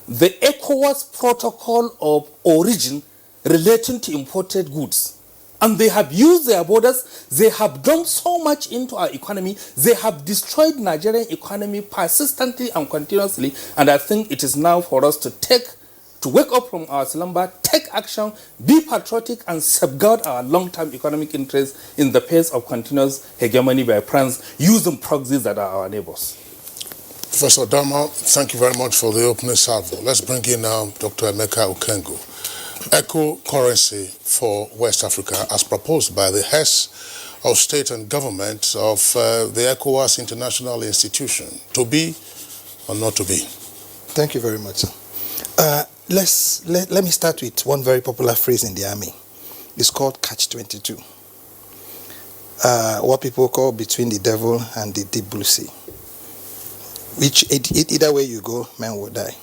the ECOWAS protocol of origin relating to imported goods. And they have used their borders, they have done so much into our economy, they have destroyed Nigerian economy persistently and continuously, and I think it is now for us to wake up from our slumber, take action, be patriotic, and safeguard our long-term economic interests in the face of continuous hegemony by France using proxies that are our neighbors. Professor Dama, thank you very much for the opening salvo. Let's bring in now Dr. Emeka Okengu. Eco currency for West Africa as proposed by the heads of state and government of the ECOWAS International Institution. To be or not to be? Thank you very much, sir. Let me start with one very popular phrase in the army. It's called catch-22. What people call between the devil and the deep blue sea. Which either way you go, man will die.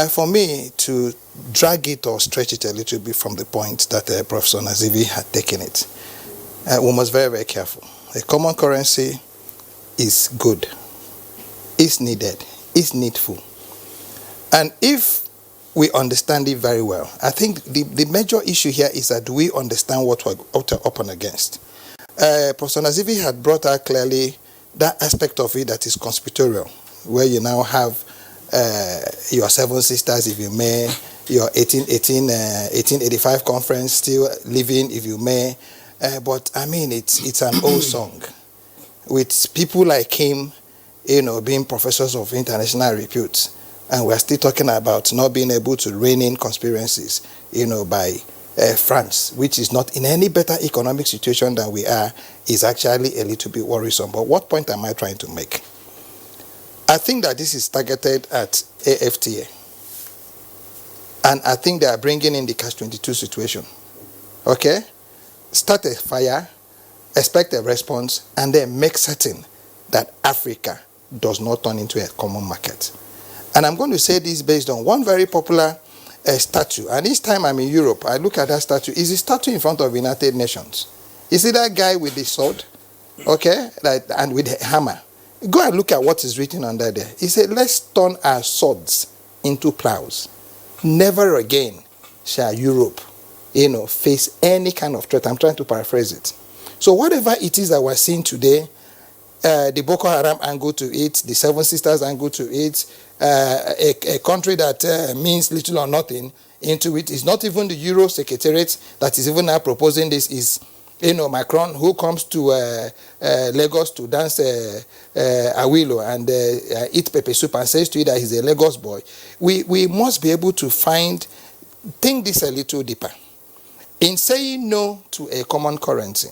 For me, to drag it or stretch it a little bit from the point that Professor Nazivi had taken it, we must be very, very careful. A common currency is good, is needed, is needful. And if we understand it very well, I think the major issue here is that do we understand what we're up and against? Professor Nazivi had brought out clearly that aspect of it that is conspiratorial, where you now have your Seven Sisters, if you may, your 1885 conference, still living, if you may. But I mean, it's an old song. With people like him, being professors of international repute, and we're still talking about not being able to rein in conspiracies, by France, which is not in any better economic situation than we are, is actually a little bit worrisome. But what point am I trying to make? I think that this is targeted at AFTA. And I think they are bringing in the catch-22 situation. Okay? Start a fire, expect a response, and then make certain that Africa does not turn into a common market. And I'm going to say this based on one very popular statue. And each time I'm in Europe, I look at that statue. It's a statue in front of the United Nations. You see that guy with the sword? Okay? And with the hammer. Go and look at what is written under there. He said, let's turn our swords into plows. Never again shall Europe, face any kind of threat. I'm trying to paraphrase it. So whatever it is that we're seeing today, the Boko Haram angle to it, the Seven Sisters angle to it, a country that means little or nothing into it, is not even the Euro Secretariat that is even now proposing this, is Macron, who comes to Lagos to dance Awilo and eat pepper soup and says to you that he's a Lagos boy. We must be able to think this a little deeper. In saying no to a common currency,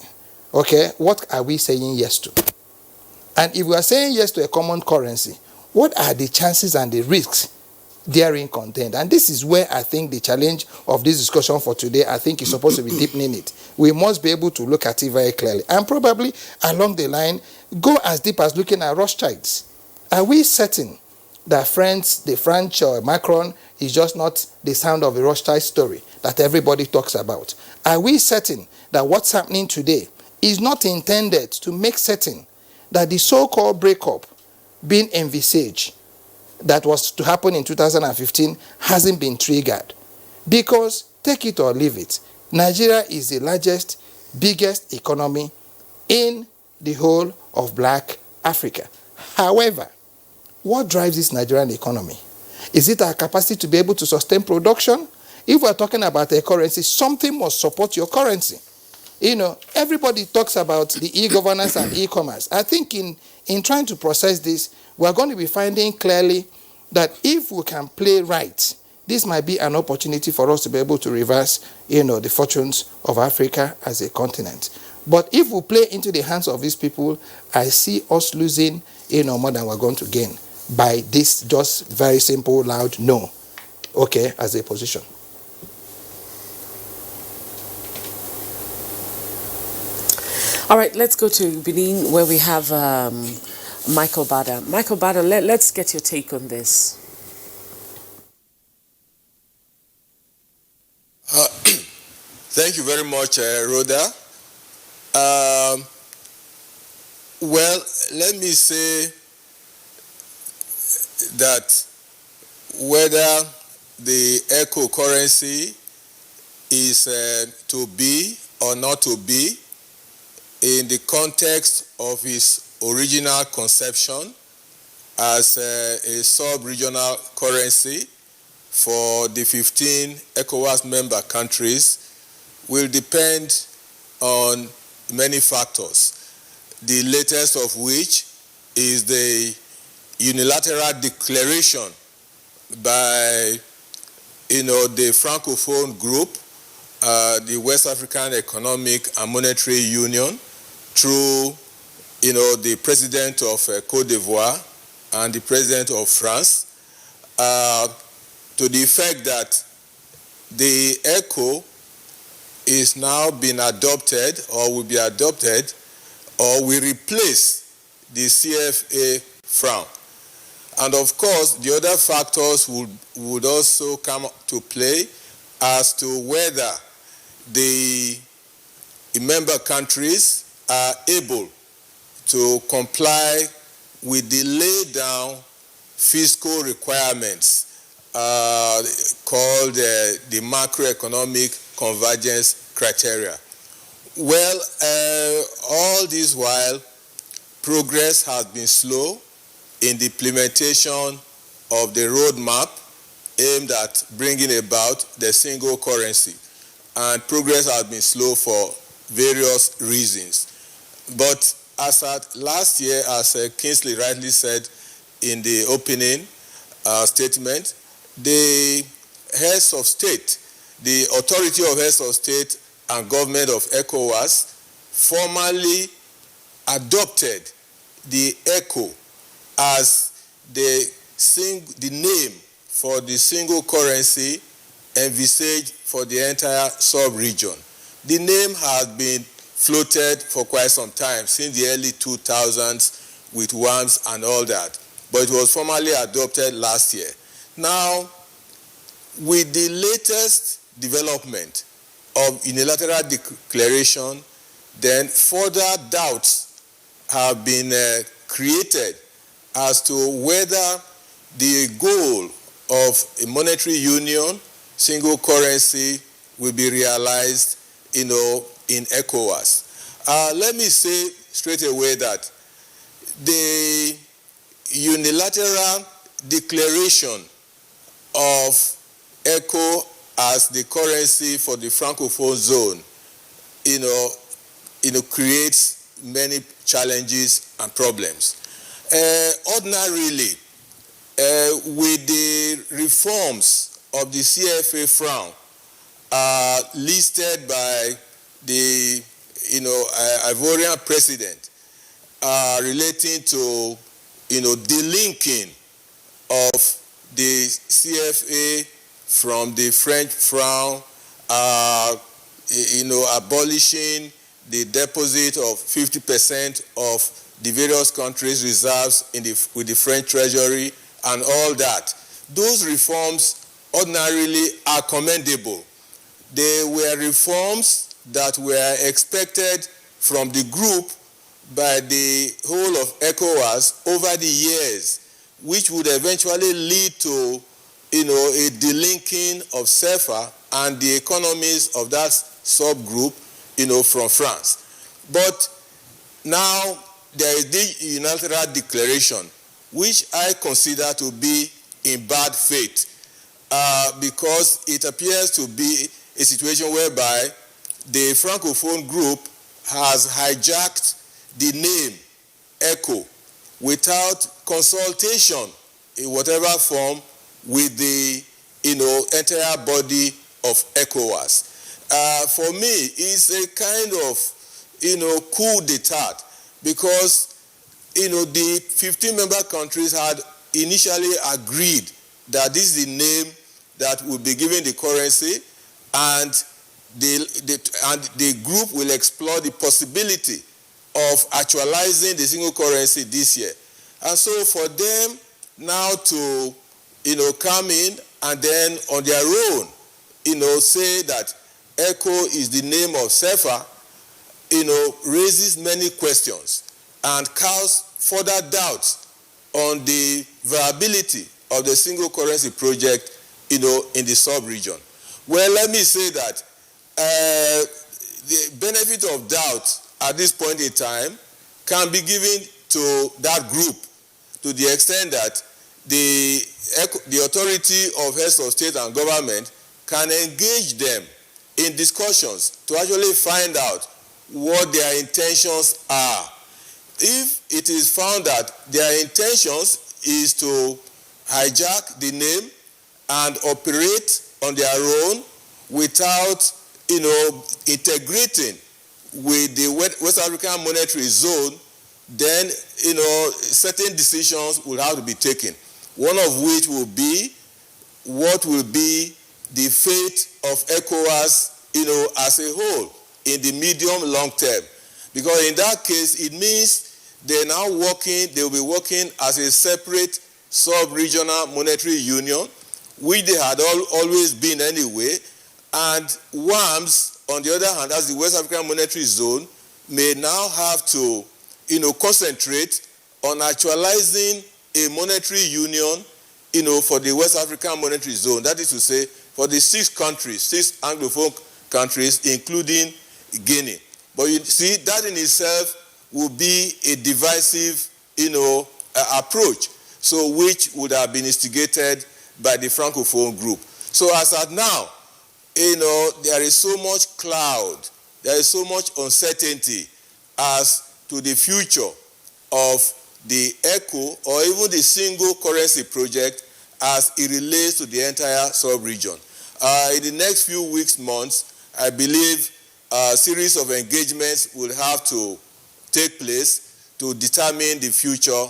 okay, what are we saying yes to? And if we are saying yes to a common currency, what are the chances and the risks therein contained? And this is where I think the challenge of this discussion for today, I think, is supposed to be deepening it. We must be able to look at it very clearly. And probably along the line, go as deep as looking at Rothschilds. Are we certain that the French or Macron is just not the sound of a Rothschild story that everybody talks about? Are we certain that what's happening today is not intended to make certain that the so-called breakup being envisaged that was to happen in 2015 hasn't been triggered? Because, take it or leave it, Nigeria is the largest, biggest economy in the whole of Black Africa. However, what drives this Nigerian economy? Is it our capacity to be able to sustain production? If we're talking about a currency, something must support your currency. Everybody talks about the e-governance and e-commerce. I think in trying to process this, we're going to be finding clearly that if we can play right, this might be an opportunity for us to be able to reverse, the fortunes of Africa as a continent. But if we play into the hands of these people, I see us losing, more than we're going to gain by this just very simple, loud no, okay, as a position. All right, let's go to Benin, where we have Michael Bada. Michael Bada, let's get your take on this. Thank you very much, Rhoda. Well, let me say that whether the ECO currency is to be or not to be, in the context of its original conception as a sub-regional currency for the 15 ECOWAS member countries, will depend on many factors, the latest of which is the unilateral declaration by the Francophone group, the West African Economic and Monetary Union, through the president of Cote d'Ivoire and the president of France, to the effect that the ECO is now being adopted or will be adopted or will replace the CFA franc. And of course, the other factors would also come to play as to whether the member countries are able to comply with the laid down fiscal requirements called the macroeconomic convergence criteria. Well, all this while, progress has been slow in the implementation of the roadmap aimed at bringing about the single currency. And progress has been slow for various reasons. But as at last year, as Kingsley rightly said in the opening statement, the heads of state, the authority of heads of state and government of ECOWAS formally adopted the ECO as the name for the single currency envisaged for the entire sub-region. The name has been floated for quite some time, since the early 2000s with WAMS and all that, but it was formally adopted last year. Now, with the latest development of unilateral declaration, then further doubts have been created as to whether the goal of a monetary union, single currency, will be realized, in ECOWAS. Let me say straight away that the unilateral declaration of ECO as the currency for the Francophone zone, creates many challenges and problems. Ordinarily, with the reforms of the CFA franc listed by the Ivorian president relating to delinking of the CFA from the French franc, abolishing the deposit of 50% of the various countries' reserves with the French treasury and all that. Those reforms ordinarily are commendable. They were reforms that were expected from the group by the whole of ECOWAS over the years, which would eventually lead to a delinking of CFA and the economies of that subgroup from France. But now there is the unilateral declaration, which I consider to be in bad faith, because it appears to be a situation whereby the Francophone group has hijacked the name ECO without consultation in whatever form with the entire body of ECOWAS. For me, it's a kind of coup d'etat, because the 15 member countries had initially agreed that this is the name that will be given the currency, and the group will explore the possibility of actualizing the single currency this year. And so for them now to come in and then on their own say that ECO is the name of CFA, raises many questions and casts further doubts on the viability of the single currency project in the sub-region. Well, let me say that the benefit of doubt at this point in time can be given to that group, to the extent that the authority of heads of state and government can engage them in discussions to actually find out what their intentions are. If it is found that their intentions is to hijack the name and operate on their own without integrating with the West African monetary zone, then certain decisions will have to be taken. One of which will be what will be the fate of ECOWAS as a whole in the medium long term. Because in that case, it means they'll be working as a separate sub-regional monetary union, which they had always been anyway. And WAMS, on the other hand, as the West African monetary zone, may now have to concentrate on actualizing a monetary union for the West African monetary zone. That is to say, for the 6 Anglophone countries, including Guinea. But you see, that in itself will be a divisive approach, so which would have been instigated by the Francophone group. So as at now, there is so much cloud, there is so much uncertainty as to the future of the ECO or even the single currency project as it relates to the entire sub-region. In the next few weeks, months, I believe a series of engagements will have to take place to determine the future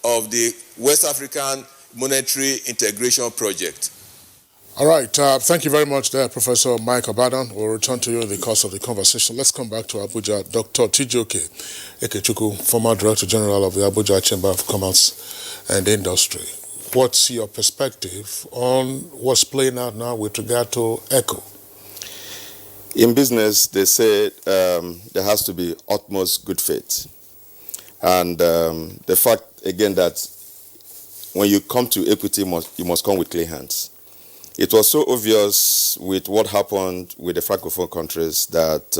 of the West African Monetary Integration Project. All right. Thank you very much there, Professor Mike Abadan. We'll return to you in the course of the conversation. Let's come back to Abuja. Dr. Tijoke Ekechukwu, former Director General of the Abuja Chamber of Commerce and Industry. What's your perspective on what's playing out now with regard to ECO? In business, they say there has to be utmost good faith. And the fact, again, that when you come to equity, you must come with clean hands. It was so obvious with what happened with the Francophone countries that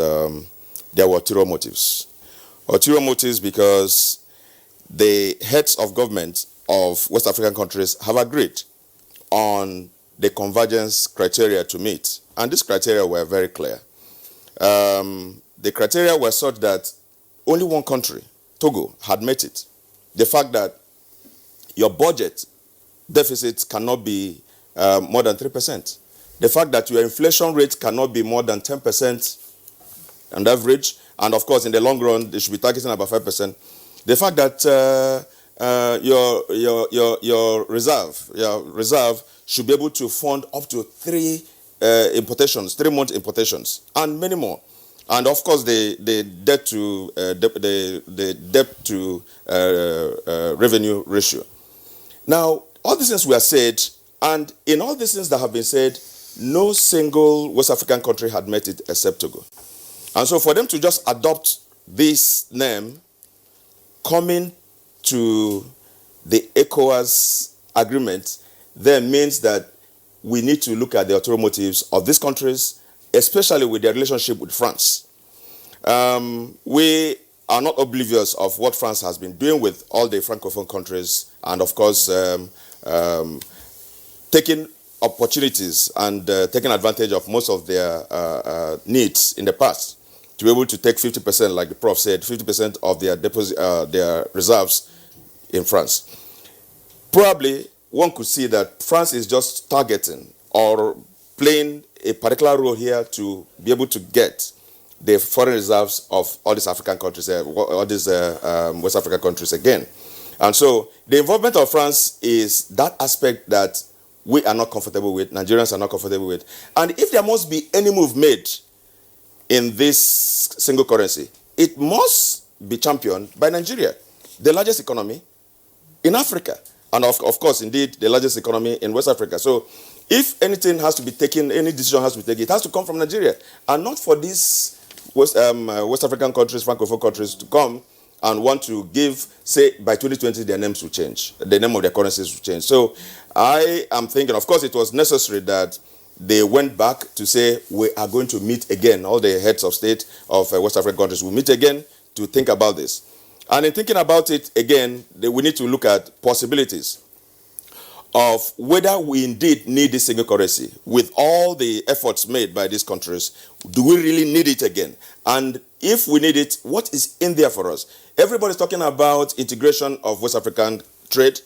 there were ulterior motives. Ulterior motives because the heads of government of West African countries have agreed on the convergence criteria to meet. And these criteria were very clear. The criteria were such that only one country, Togo, had met it. The fact that your budget deficit cannot be more than 3%. The fact that your inflation rate cannot be more than 10% on average, and of course in the long run they should be targeting about 5%. The fact that your reserve should be able to fund up to 3 month importations, and many more. And of course the debt to revenue ratio. Now, all these things were said, and in all these things that have been said, no single West African country had met it except Togo. And so for them to just adopt this name, coming to the ECOWAS agreement, then means that we need to look at the ulterior motives of these countries, especially with their relationship with France. We are not oblivious of what France has been doing with all the Francophone countries, and of course taking opportunities and taking advantage of most of their needs in the past to be able to take 50%, like the Prof said, 50% of their deposit, their reserves in France. Probably one could see that France is just targeting or playing a particular role here to be able to get the foreign reserves of all these African countries, all these West African countries again. And so the involvement of France is that aspect that we are not comfortable with, Nigerians are not comfortable with. And if there must be any move made in this single currency, it must be championed by Nigeria, the largest economy in Africa. And of course, indeed, the largest economy in West Africa. So if anything has to be taken, any decision has to be taken, it has to come from Nigeria. And not for these West African countries, Francophone countries, to come and want to give, say, by 2020, their names will change. The name of their currencies will change. So I am thinking, of course, it was necessary that they went back to say, we are going to meet again. All the heads of state of West African countries will meet again to think about this. And in thinking about it again, we need to look at possibilities of whether we indeed need this single currency. With all the efforts made by these countries, do we really need it again? And if we need it, what is in there for us? Everybody's talking about integration of West African trade.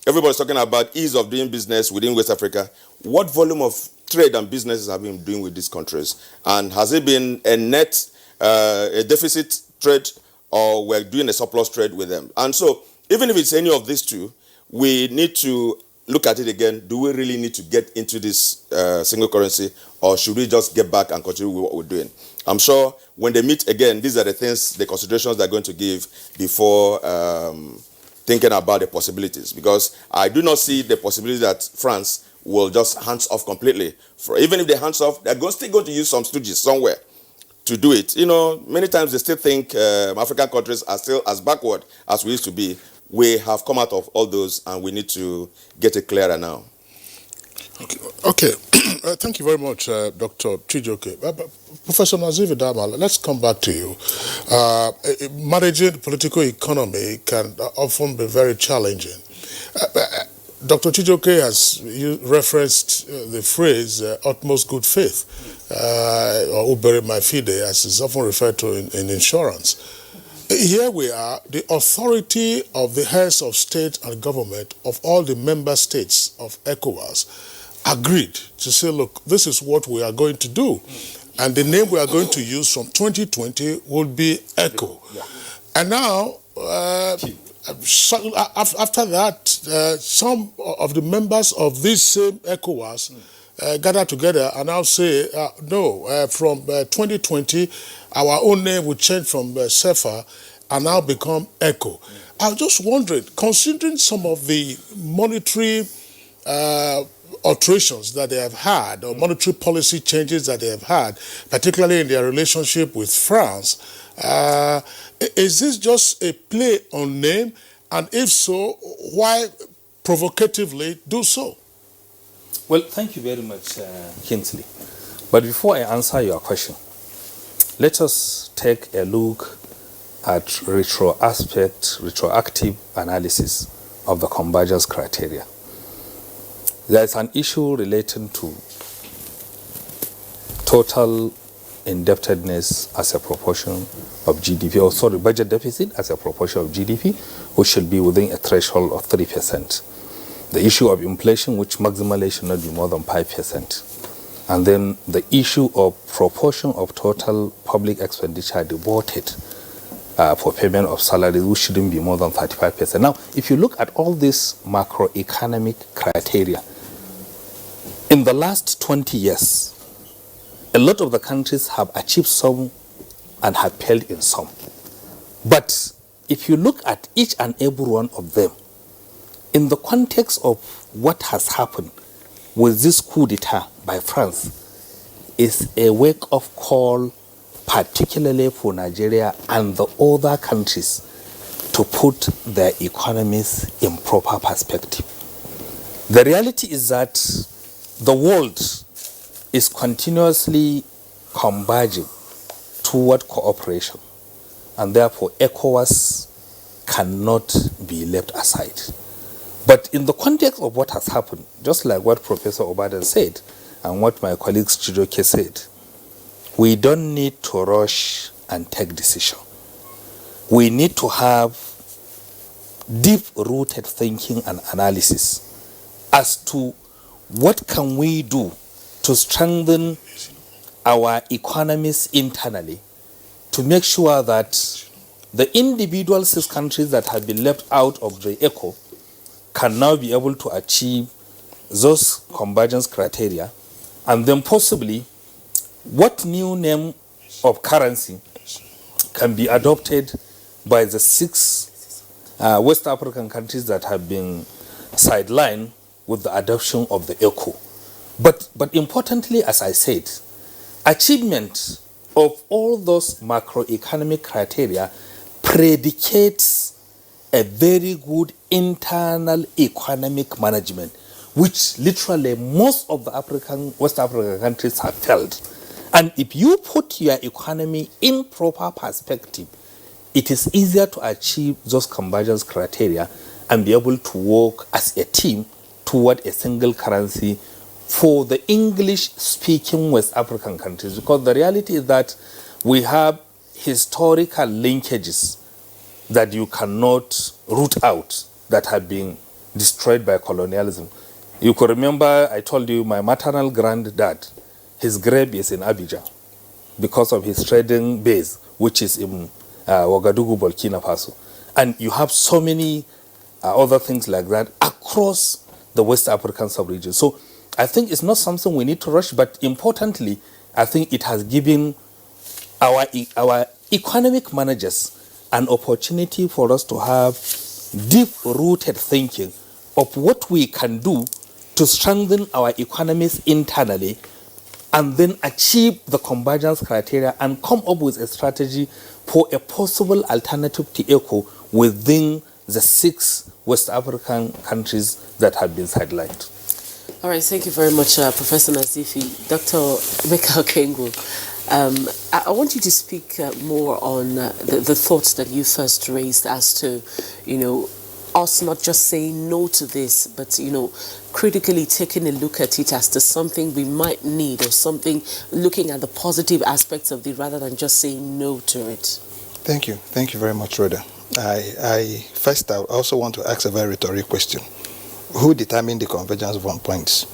Everybody's talking about ease of doing business within West Africa. What volume of trade and businesses have we been doing with these countries? And has it been a net, a deficit trade, or we're doing a surplus trade with them? And so, even if it's any of these two, we need to look at it again. Do we really need to get into this single currency, or should we just get back and continue with what we're doing? I'm sure when they meet again, these are the things, the considerations they're going to give before thinking about the possibilities. Because I do not see the possibility that France will just hands off completely. Even if they hands off, they're still going to use some stooges somewhere to do it. You know, many times they still think African countries are still as backward as we used to be. We have come out of all those, and we need to get it clearer now. Okay. Thank you very much, Dr. Chijoke. Professor Nazifi Damal, let's come back to you. Managing political economy can often be very challenging. Dr. Chijoke has referenced the phrase utmost good faith, or ubere my fide, as is often referred to in insurance. Here we are, the authority of the heads of state and government of all the member states of ECOWAS agreed to say, look, this is what we are going to do. And the name we are going to use from 2020 will be ECHO. Yeah. And now, after that, some of the members of this same ECOWAS gather together and now say, no, from 2020, our own name will change from CEPHA and now become ECHO. I was just wondering, considering some of the monetary alterations that they have had, or monetary policy changes that they have had, particularly in their relationship with France, is this just a play on name? And if so, why provocatively do so? Well, thank you very much, Kingsley. But before I answer your question, let us take a look at retroactive analysis of the convergence criteria. There is an issue relating to total indebtedness as a proportion of GDP, or sorry, budget deficit as a proportion of GDP, which should be within a threshold of 3%. The issue of inflation, which maximally should not be more than 5%. And then the issue of proportion of total public expenditure devoted for payment of salaries, which shouldn't be more than 35%. Now, if you look at all these macroeconomic criteria, in the last 20 years, a lot of the countries have achieved some and have failed in some. But if you look at each and every one of them, in the context of what has happened with this coup d'etat by France, is a wake-up call, particularly for Nigeria and the other countries, to put their economies in proper perspective. The reality is that the world is continuously converging toward cooperation, and therefore ECOWAS cannot be left aside. But in the context of what has happened, just like what Professor Obadan said and what my colleague Chijoke said, we don't need to rush and take decision. We need to have deep-rooted thinking and analysis as to what can we do to strengthen our economies internally to make sure that the individual 6 countries that have been left out of the ECO can now be able to achieve those convergence criteria, and then possibly what new name of currency can be adopted by the 6 West African countries that have been sidelined with the adoption of the ECO. But importantly, as I said, achievement of all those macroeconomic criteria predicates a very good internal economic management, which literally most of the West African countries have failed. And if you put your economy in proper perspective, it is easier to achieve those convergence criteria and be able to work as a team toward a single currency for the English-speaking West African countries. Because the reality is that we have historical linkages that you cannot root out that have been destroyed by colonialism. You could remember, I told you, my maternal granddad, his grave is in Abidjan because of his trading base, which is in Ouagadougou, Burkina Faso. And you have so many other things like that across the West African sub-region. So I think it's not something we need to rush, but importantly, I think it has given our economic managers an opportunity for us to have deep-rooted thinking of what we can do to strengthen our economies internally and then achieve the convergence criteria and come up with a strategy for a possible alternative to ECO within the 6 West African countries that have been sidelined. All right, thank you very much, Professor Nazifi. Dr. Emeka Okengwu, I want you to speak more on the thoughts that you first raised as to, us not just saying no to this, but, critically taking a look at it as to something we might need or something, looking at the positive aspects of it rather than just saying no to it. Thank you. Thank you very much, Rhoda. I also want to ask a very rhetorical question. Who determined the convergence of 1 points?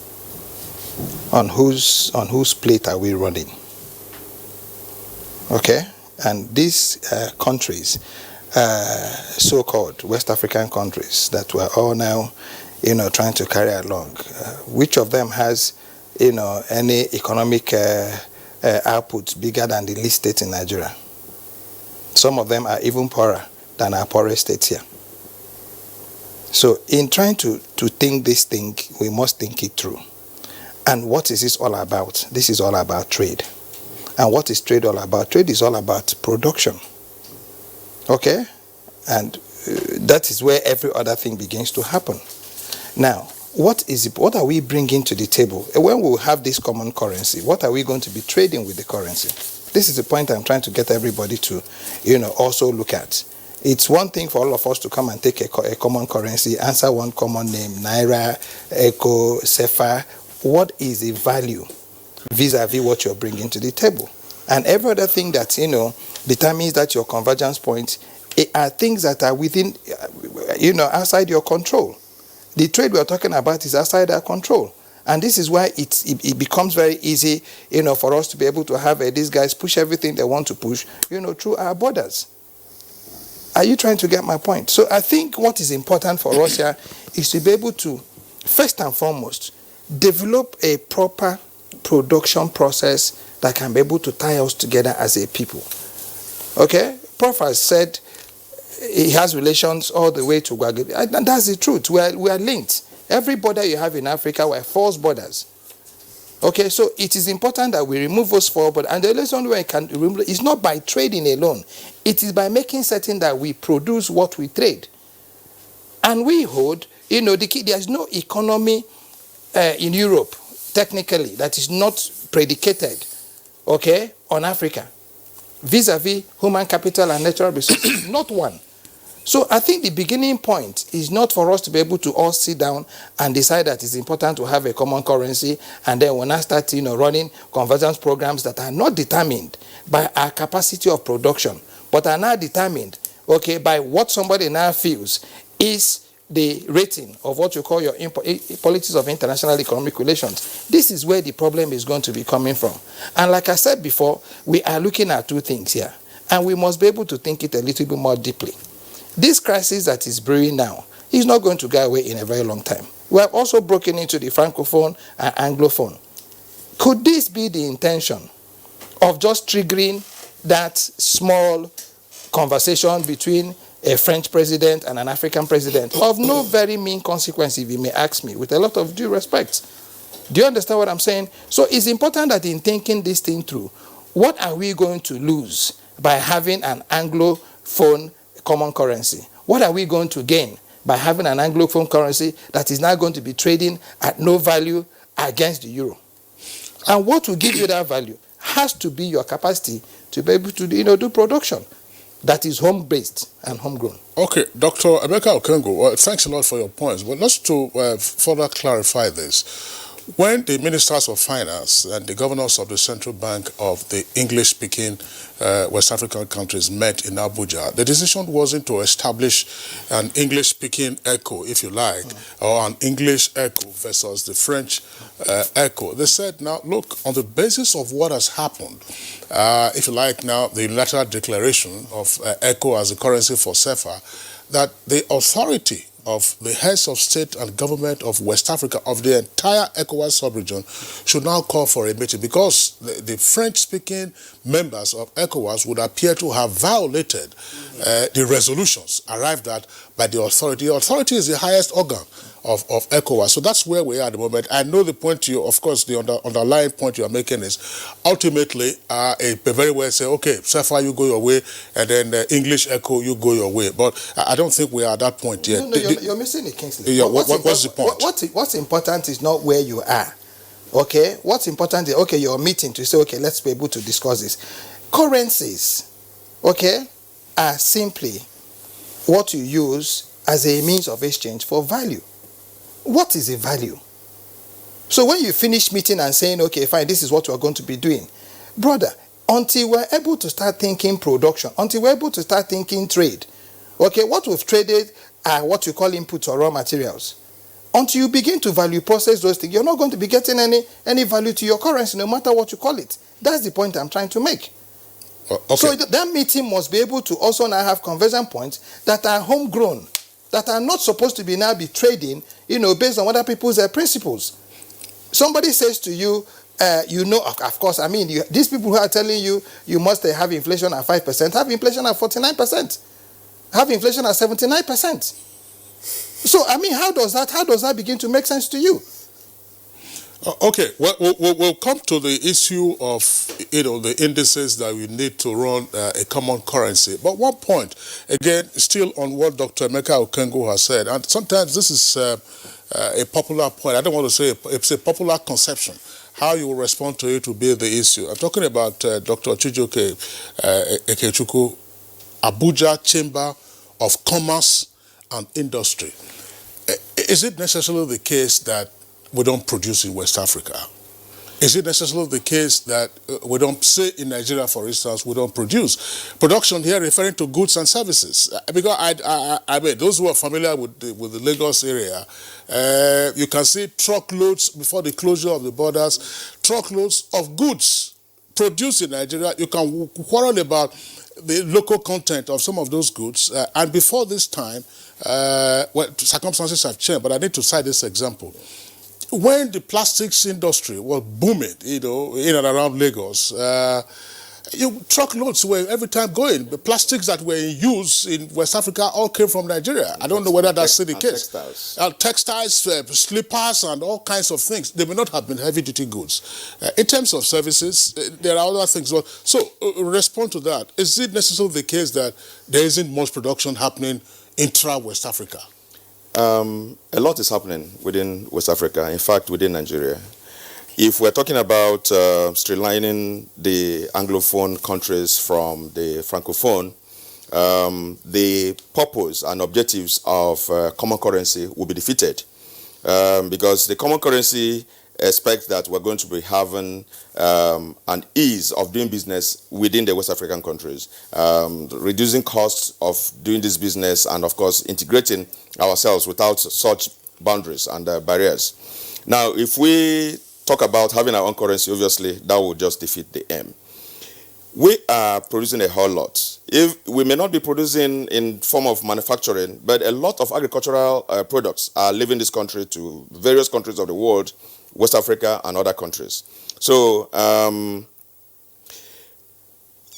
On whose plate are we running? Okay? And these countries, so-called West African countries that we're all now, trying to carry along, which of them has, any economic output bigger than the least state in Nigeria? Some of them are even poorer than our poorest states here. So in trying to think this thing, we must think it through. And what is this all about? This is all about trade. And what is trade all about? Trade is all about production. Okay? And that is where every other thing begins to happen. Now, what are we bringing to the table? When we have this common currency, what are we going to be trading with the currency? This is the point I'm trying to get everybody to, also look at. It's one thing for all of us to come and take a common currency, answer one common name, Naira, Echo, Sefa. What is the value vis-a-vis what you're bringing to the table? And every other thing that, determines that your convergence point are things that are within, outside your control. The trade we're talking about is outside our control. And this is why it becomes very easy, for us to be able to have these guys push everything they want to push, through our borders. Are you trying to get my point? So I think what is important for us here is to be able to, first and foremost, develop a proper production process that can be able to tie us together as a people. Okay? Prof has said he has relations all the way to Guadeloupe. And that's the truth. We are linked. Every border you have in Africa were false borders. Okay, so it is important that we remove those four borders. And the only way we can remove it is not by trading alone. It is by making certain that we produce what we trade. And we hold, there's no economy in Europe, technically, that is not predicated, okay, on Africa, vis-a-vis human capital and natural resources. Not one. So I think the beginning point is not for us to be able to all sit down and decide that it's important to have a common currency, and then when I start, running convergence programs that are not determined by our capacity of production, but are now determined, okay, by what somebody now feels is the rating of what you call your politics of international economic relations. This is where the problem is going to be coming from. And like I said before, we are looking at two things here, and we must be able to think it a little bit more deeply. This crisis that is brewing now is not going to go away in a very long time. We have also broken into the Francophone and Anglophone. Could this be the intention of just triggering that small conversation between a French president and an African president of no very mean consequence, if you may ask me, with a lot of due respect? Do you understand what I'm saying? So it's important that in thinking this thing through, what are we going to lose by having an Anglophone common currency? What are we going to gain by having an Anglophone currency that is now going to be trading at no value against the euro? And what will give you that value has to be your capacity to be able to do production that is home-based and homegrown. Okay, Dr. Emeka Okengwu, thanks a lot for your points. But let's further clarify this. When the ministers of finance and the governors of the central bank of the English-speaking West African countries met in Abuja, the decision wasn't to establish an English-speaking ECHO, if you like, or an English ECHO versus the French ECHO. They said, now, look, on the basis of what has happened, if you like now, the unilateral declaration of ECHO as a currency for CFA, that the authority of the heads of state and government of West Africa, of the entire ECOWAS sub-region, should now call for a meeting, because the French-speaking members of ECOWAS would appear to have violated the resolutions arrived at by the authority. The authority is the highest organ ECOWAS. So that's where we are at the moment. I know the point of course, the underlying point you are making is ultimately a very well say, okay, SAFA, you go your way, and then English ECHO, you go your way. But I don't think we are at that point yet. No, you're missing it, Kingsley. Yeah, what's the point? What's important is not where you are. Okay? What's important is, okay, you're meeting to say, okay, let's be able to discuss this. Currencies, okay, are simply what you use as a means of exchange for value. What is a value? So when you finish meeting and saying, okay, fine, this is what we're going to be doing, brother, until we're able to start thinking production, until we're able to start thinking trade, okay, what we've traded are what you call inputs or raw materials. Until you begin to value process those things, you're not going to be getting any value to your currency, no matter what you call it. That's the point I'm trying to make. Okay. So that meeting must be able to also now have conversion points that are homegrown, that are not supposed to be now be trading, based on other people's principles. Somebody says to you, of course, I mean, these people who are telling you, you must have inflation at 5%, have inflation at 49%, have inflation at 79%. So, I mean, how does that begin to make sense to you? Okay, well, we'll come to the issue of, the indices that we need to run a common currency. But one point, again, still on what Dr. Emeka Okengo has said, and sometimes this is a popular point. I don't want to say it's a popular conception. How you will respond to it will be the issue. I'm talking about Dr. Chijoke Ekechukwu, Abuja Chamber of Commerce and Industry. Is it necessarily the case that we don't produce in West Africa? Is it necessarily the case that we don't, say in Nigeria, for instance, we don't produce? Production here referring to goods and services. Because I mean, those who are familiar with the Lagos area, you can see truckloads before the closure of the borders, truckloads of goods produced in Nigeria. You can quarrel about the local content of some of those goods. And before this time, circumstances have changed, but I need to cite this example. When the plastics industry was booming, in and around Lagos, truckloads were every time going. The plastics that were in use in West Africa all came from Nigeria. I don't know whether that's still the case. Textiles, slippers, and all kinds of things. They may not have been heavy-duty goods. In terms of services, there are other things. So, respond to that. Is it necessarily the case that there isn't much production happening intra-West Africa? A lot is happening within West Africa, in fact, within Nigeria. If we're talking about streamlining the Anglophone countries from the Francophone, the purpose and objectives of common currency will be defeated because the common currency expects that we're going to be having an ease of doing business within the West African countries, reducing costs of doing this business and, of course, integrating ourselves without such boundaries and barriers. Now, if we talk about having our own currency, obviously, that will just defeat the aim. We are producing a whole lot. If we may not be producing in form of manufacturing, but a lot of agricultural products are leaving this country to various countries of the world, West Africa and other countries. So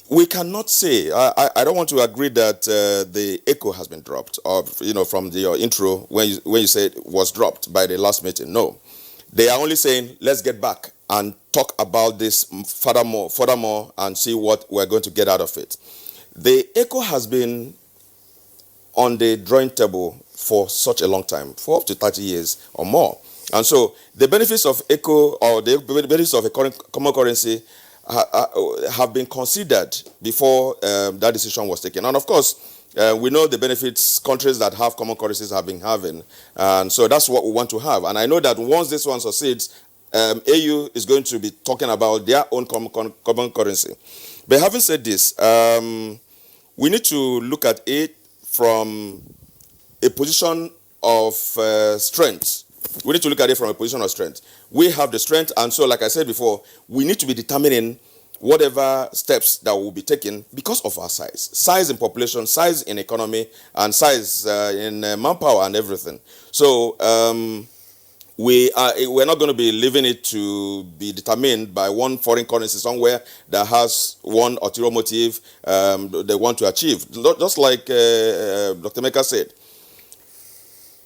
we cannot say, I don't want to agree that the ECHO has been dropped, or from your intro when you said it was dropped by the last meeting. No, they are only saying let's get back and talk about this furthermore and see what we're going to get out of it. The ECHO has been on the drawing table for such a long time, for up to 30 years or more. And so the benefits of ECHO or the benefits of a common currency have been considered before that decision was taken. And of course, we know the benefits countries that have common currencies have been having. And so that's what we want to have. And I know that once this one succeeds, AU is going to be talking about their own common currency. But having said this, we need to look at it from a position of strength. We need to look at it from a position of strength. We have the strength, and so, like I said before, we need to be determining whatever steps that will be taken because of our size. Size in population, size in economy, and size in manpower and everything. So we're not going to be leaving it to be determined by one foreign currency somewhere that has one ulterior motive they want to achieve. Just like Dr. Meka said,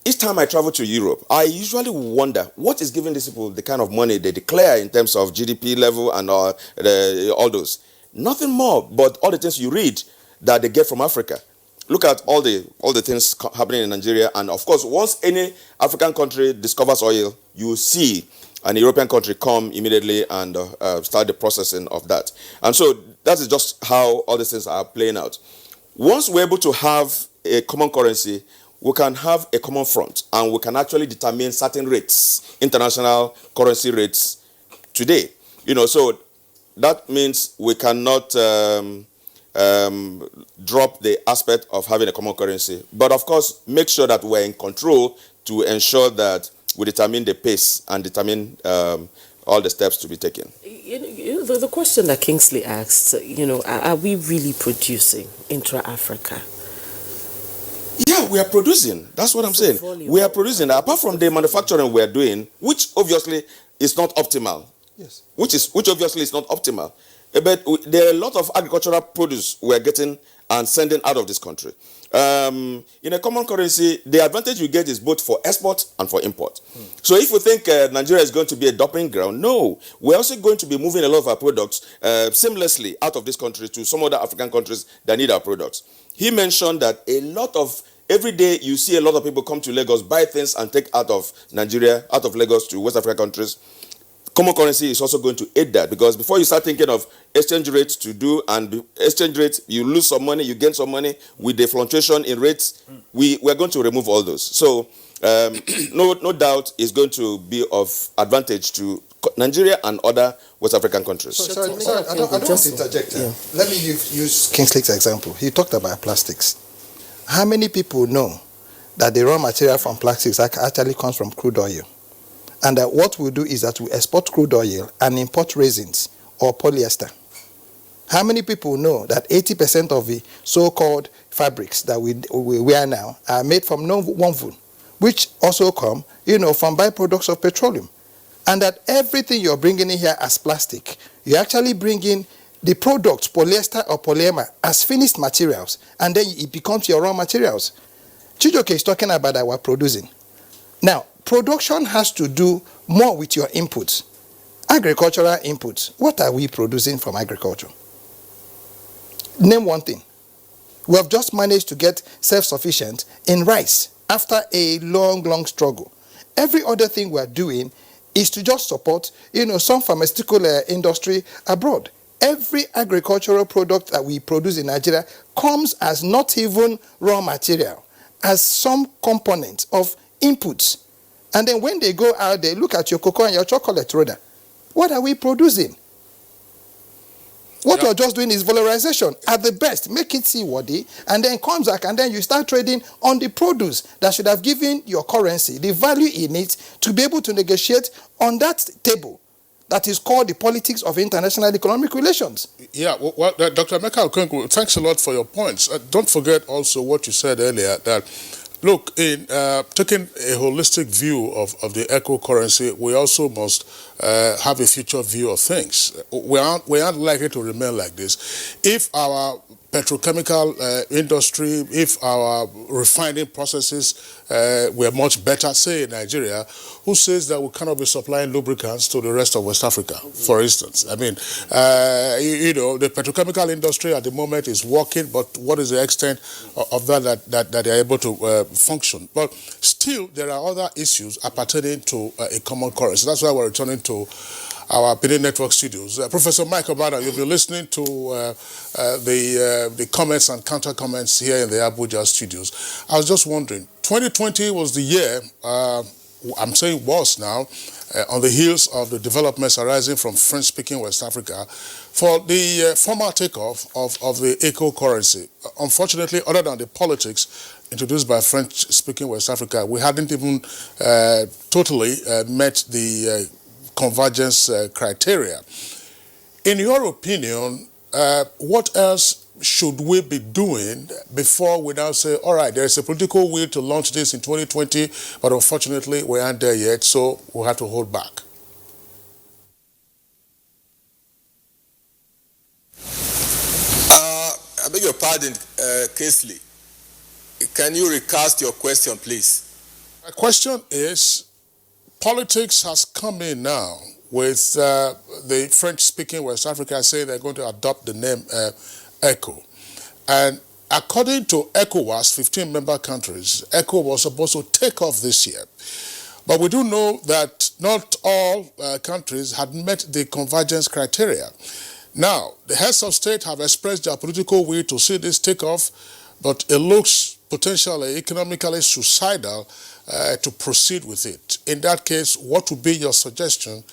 each time I travel to Europe, I usually wonder what is giving these people the kind of money they declare in terms of GDP level and all those. Nothing more but all the things you read that they get from Africa. Look at all the things happening in Nigeria, and of course, once any African country discovers oil, you will see an European country come immediately and start the processing of that. And so that is just how all these things are playing out. Once we're able to have a common currency, we can have a common front, and we can actually determine certain rates, international currency rates today. So that means we cannot drop the aspect of having a common currency, but of course make sure that we're in control to ensure that we determine the pace and determine all the steps to be taken. The question that Kingsley asked, are we really producing intra-Africa? Yeah, we are producing. That's what I'm saying. We are producing. Apart from the manufacturing we are doing, which obviously is not optimal. Yes. Which obviously is not optimal. But there are a lot of agricultural produce we are getting and sending out of this country. In a common currency, the advantage you get is both for export and for import. So if you think Nigeria is going to be a dumping ground, no. We're also going to be moving a lot of our products seamlessly out of this country to some other African countries that need our products. He mentioned that every day you see a lot of people come to Lagos, buy things and take out of Nigeria, out of Lagos to West African countries. Common currency is also going to aid that, because before you start thinking of exchange rates to do, and exchange rate, you lose some money, you gain some money with the fluctuation in rates, we're going to remove all those. So no doubt it's going to be of advantage to Nigeria and other West African countries. Sorry, I don't want to interject here. Yeah. Let me use Kingsley's example. He talked about plastics. How many people know that the raw material from plastics actually comes from crude oil? And that what we do is that we export crude oil and import resins or polyester. How many people know that 80% of the so-called fabrics that we wear now are made from non-woven, which also come, from byproducts of petroleum? And that everything you're bringing in here as plastic, you actually bring in the products, polyester or polymer, as finished materials, and then it becomes your raw materials. Chijioke is talking about that we're producing. Now, production has to do more with your inputs. Agricultural inputs. What are we producing from agriculture? Name one thing. We have just managed to get self-sufficient in rice after a long struggle. Every other thing we are doing is to just support, some pharmaceutical industry abroad. Every agricultural product that we produce in Nigeria comes as not even raw material, as some component of inputs. And then when they go out, they look at your cocoa and your chocolate, rather. What are we producing? What you're just doing is valorization. At the best, make it seaworthy, and then comes back, and then you start trading on the produce that should have given your currency the value in it to be able to negotiate on that table. That is called the politics of international economic relations. Yeah, well, Dr. Emeka Okongwu, thanks a lot for your points. Don't forget also what you said earlier, that look, in taking a holistic view of the eco currency, we also must have a future view of things. We aren't likely to remain like this. If our petrochemical industry, if our refining processes were much better, say in Nigeria, who says that we cannot be supplying lubricants to the rest of West Africa, for instance? I mean, the petrochemical industry at the moment is working, but what is the extent of that they are able to function? But still, there are other issues appertaining to a common currency. That's why we're returning to our Opinion Network studios. Professor Mike Obada, you'll be listening to the comments and counter comments here in the Abuja studios. I was just wondering, 2020 was the year, I'm saying was now, on the heels of the developments arising from French-speaking West Africa, for the formal takeoff of the eco currency. Unfortunately, other than the politics introduced by French-speaking West Africa, we hadn't even totally met the convergence criteria. In your opinion, what else should we be doing before we now say, all right, there's a political will to launch this in 2020, but unfortunately we aren't there yet, so we'll have to hold back? I beg your pardon, Kingsley. Can you recast your question, please? The question is, politics has come in now with the French-speaking West Africa saying they're going to adopt the name ECO. And according to ECOWAS, 15 member countries, ECO was supposed to take off this year. But we do know that not all countries had met the convergence criteria. Now, the heads of state have expressed their political will to see this take off, but it looks potentially economically suicidal to proceed with it. In that case, what would be your suggestion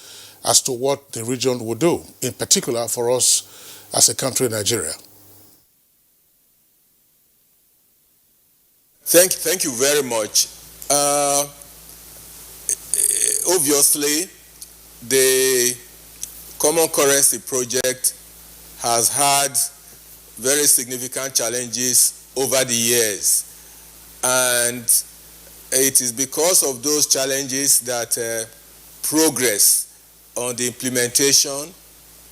as to what the region would do, in particular for us as a country, Nigeria? Thank you very much. Obviously, the Common Currency Project has had very significant challenges over the years, and it is because of those challenges that progress on the implementation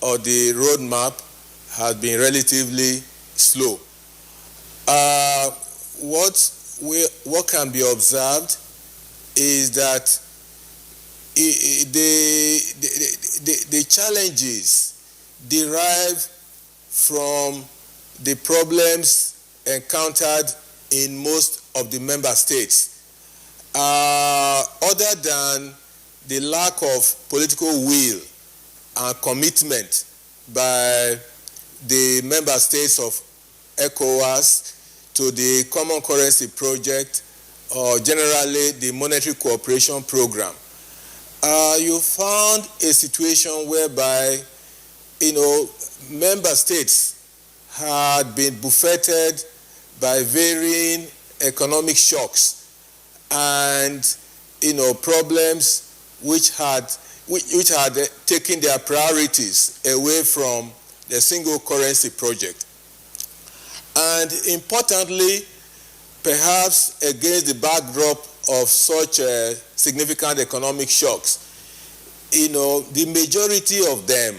of the roadmap has been relatively slow. What can be observed is that the challenges derive from the problems encountered in most of the member states, other than the lack of political will and commitment by the member states of ECOWAS to the Common Currency Project, or generally the Monetary Cooperation Program. You found a situation whereby, member states had been buffeted by varying economic shocks and, problems which had taken their priorities away from the single currency project. And importantly, perhaps against the backdrop of such significant economic shocks, the majority of them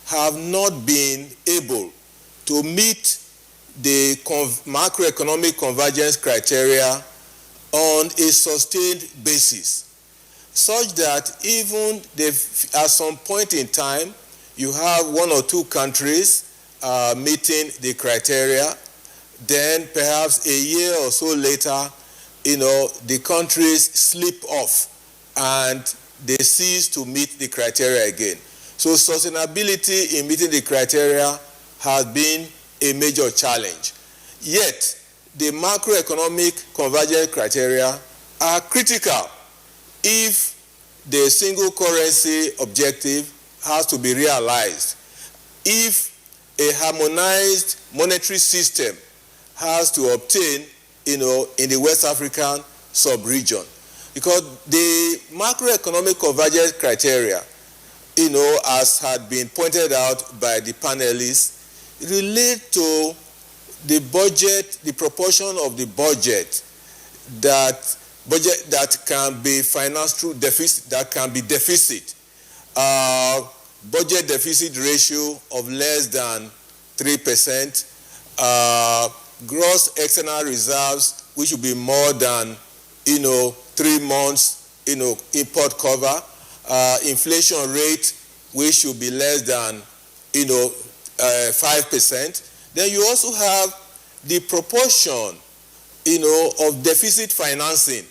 have not been able to meet the macroeconomic convergence criteria on a sustained basis, such that even at some point in time, you have one or two countries meeting the criteria, then perhaps a year or so later, the countries slip off and they cease to meet the criteria again. So sustainability in meeting the criteria has been a major challenge. Yet, the macroeconomic convergence criteria are critical if the single currency objective has to be realized, if a harmonized monetary system has to obtain, in the West African sub-region. Because the macroeconomic convergence criteria, as had been pointed out by the panelists, relate to the budget, the proportion of the budget that can be financed through deficit, that can be deficit. Budget deficit ratio of less than 3%, gross external reserves, which will be more than 3 months import cover, inflation rate, which should be less than 5%. Then you also have the proportion of deficit financing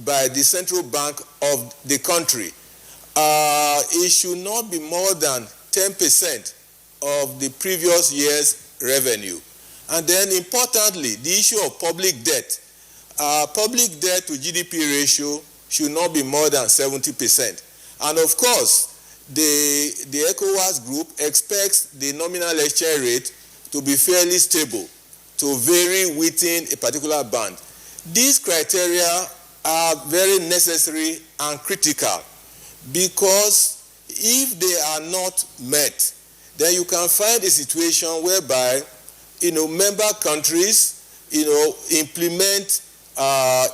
by the central bank of the country. It should not be more than 10% of the previous year's revenue. And then importantly, the issue of public debt. Public debt to GDP ratio should not be more than 70%. And of course, the ECOWAS group expects the nominal exchange rate to be fairly stable, to vary within a particular band. These criteria are very necessary and critical, because if they are not met, then you can find a situation whereby member countries implement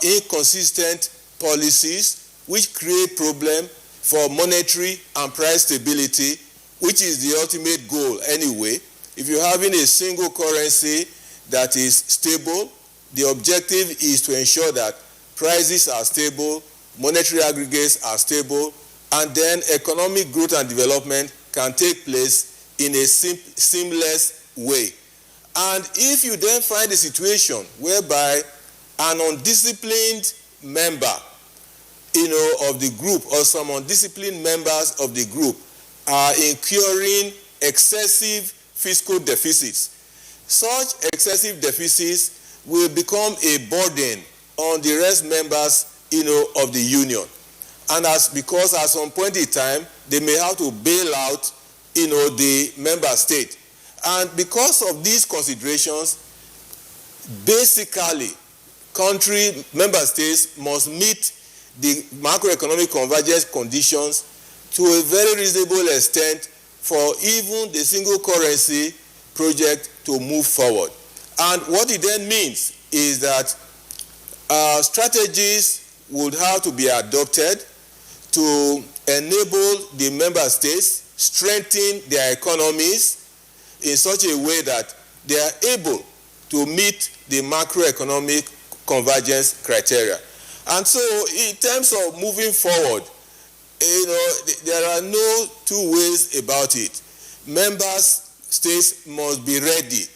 inconsistent policies which create problem for monetary and price stability, which is the ultimate goal anyway. If you're having a single currency that is stable, the objective is to ensure that prices are stable, monetary aggregates are stable, and then economic growth and development can take place in a seamless way. And if you then find a situation whereby an undisciplined member, of the group, or some undisciplined members of the group are incurring excessive fiscal deficits, such excessive deficits will become a burden on the rest members, of the union. And because at some point in time, they may have to bail out, the member state. And because of these considerations, basically, member states must meet the macroeconomic convergence conditions to a very reasonable extent for even the single currency project to move forward. And what it then means is that strategies would have to be adopted to enable the member states strengthen their economies in such a way that they are able to meet the macroeconomic convergence criteria. And so in terms of moving forward, there are no two ways about it. Member states must be ready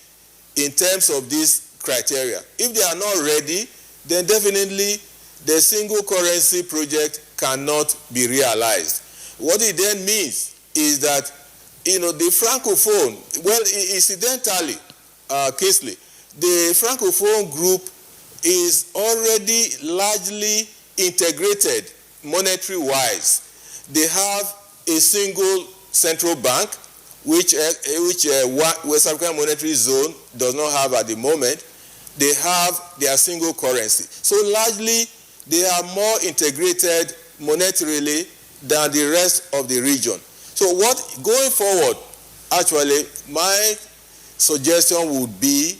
in terms of these criteria. If they are not ready, then definitely the single currency project cannot be realized. What it then means is that, the Francophone, well, incidentally, Kingsley, the Francophone group is already largely integrated monetary-wise. They have a single central bank, which West African Monetary Zone does not have at the moment. They have their single currency. So largely, they are more integrated monetarily than the rest of the region. So going forward, actually, my suggestion would be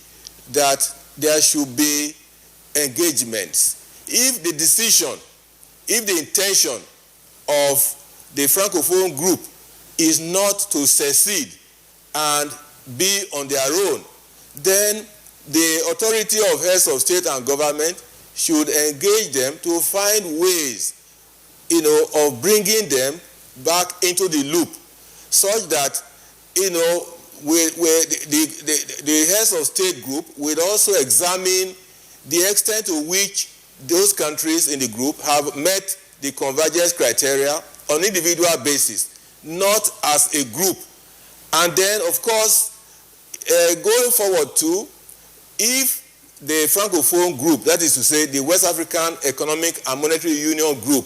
that there should be engagements. If the intention of the Francophone group is not to secede and be on their own, then the authority of heads of state and government should engage them to find ways, of bringing them back into the loop, such that, the heads of state group will also examine the extent to which those countries in the group have met the convergence criteria on individual basis, not as a group. And then, of course, going forward too, if the Francophone group, that is to say the West African Economic and Monetary Union group,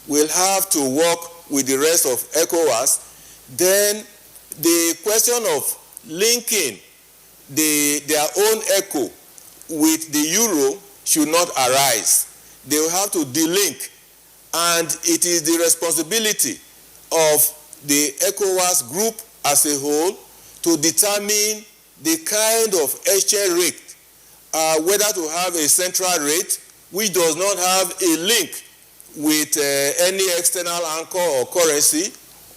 will have to work with the rest of ECOWAS, then the question of linking their own ECO with the euro should not arise. They will have to delink, and it is the responsibility of the ECOWAS group as a whole to determine the kind of exchange rate, whether to have a central rate which does not have a link with any external anchor or currency,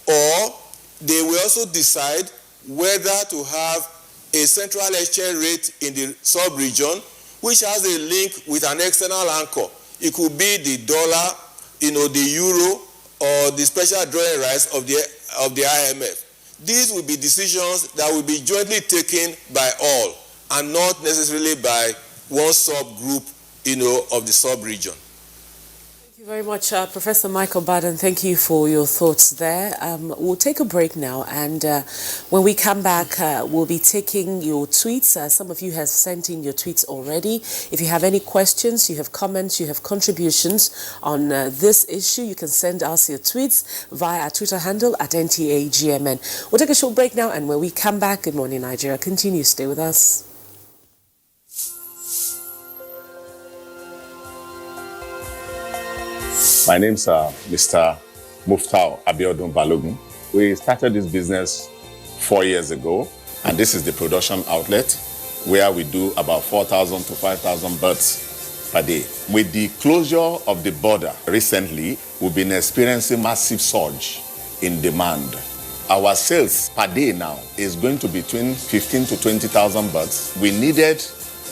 or they will also decide whether to have a central exchange rate in the sub-region which has a link with an external anchor. It could be the dollar, the euro, or the special drawing rights of the IMF. These will be decisions that will be jointly taken by all and not necessarily by one subgroup, of the sub-region. Thank you very much, Professor Michael Baden. Thank you for your thoughts there. We'll take a break now, and when we come back, we'll be taking your tweets. Some of you have sent in your tweets already. If you have any questions, you have comments, you have contributions on this issue, you can send us your tweets via our Twitter handle at NTAGMN. We'll take a short break now, and when we come back, Good Morning Nigeria, continue. Stay with us. My name's Mr. Muftau Abiodun Balogun. We started this business 4 years ago, and this is the production outlet where we do about 4,000 to 5,000 birds per day. With the closure of the border recently, we've been experiencing massive surge in demand. Our sales per day now is going to be between 15 to 20,000 birds. We needed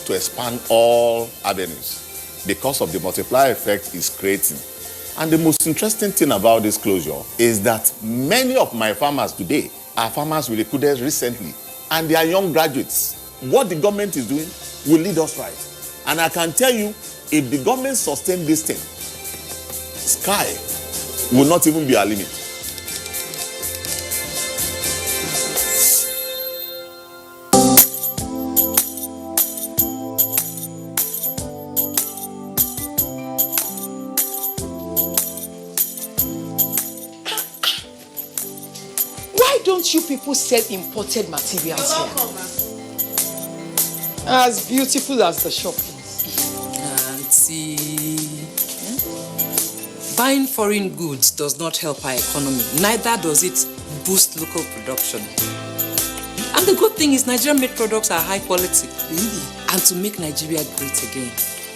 to expand all avenues because of the multiplier effect it's creating. And the most interesting thing about this closure is that many of my farmers today are farmers we recruited recently, and they are young graduates. What the government is doing will lead us right. And I can tell you, if the government sustains this thing, sky will not even be our limit. Why don't you people sell imported materials here? As beautiful as the shop is. Auntie, buying foreign goods does not help our economy. Neither does it boost local production. And the good thing is Nigerian-made products are high quality. And to make Nigeria great again,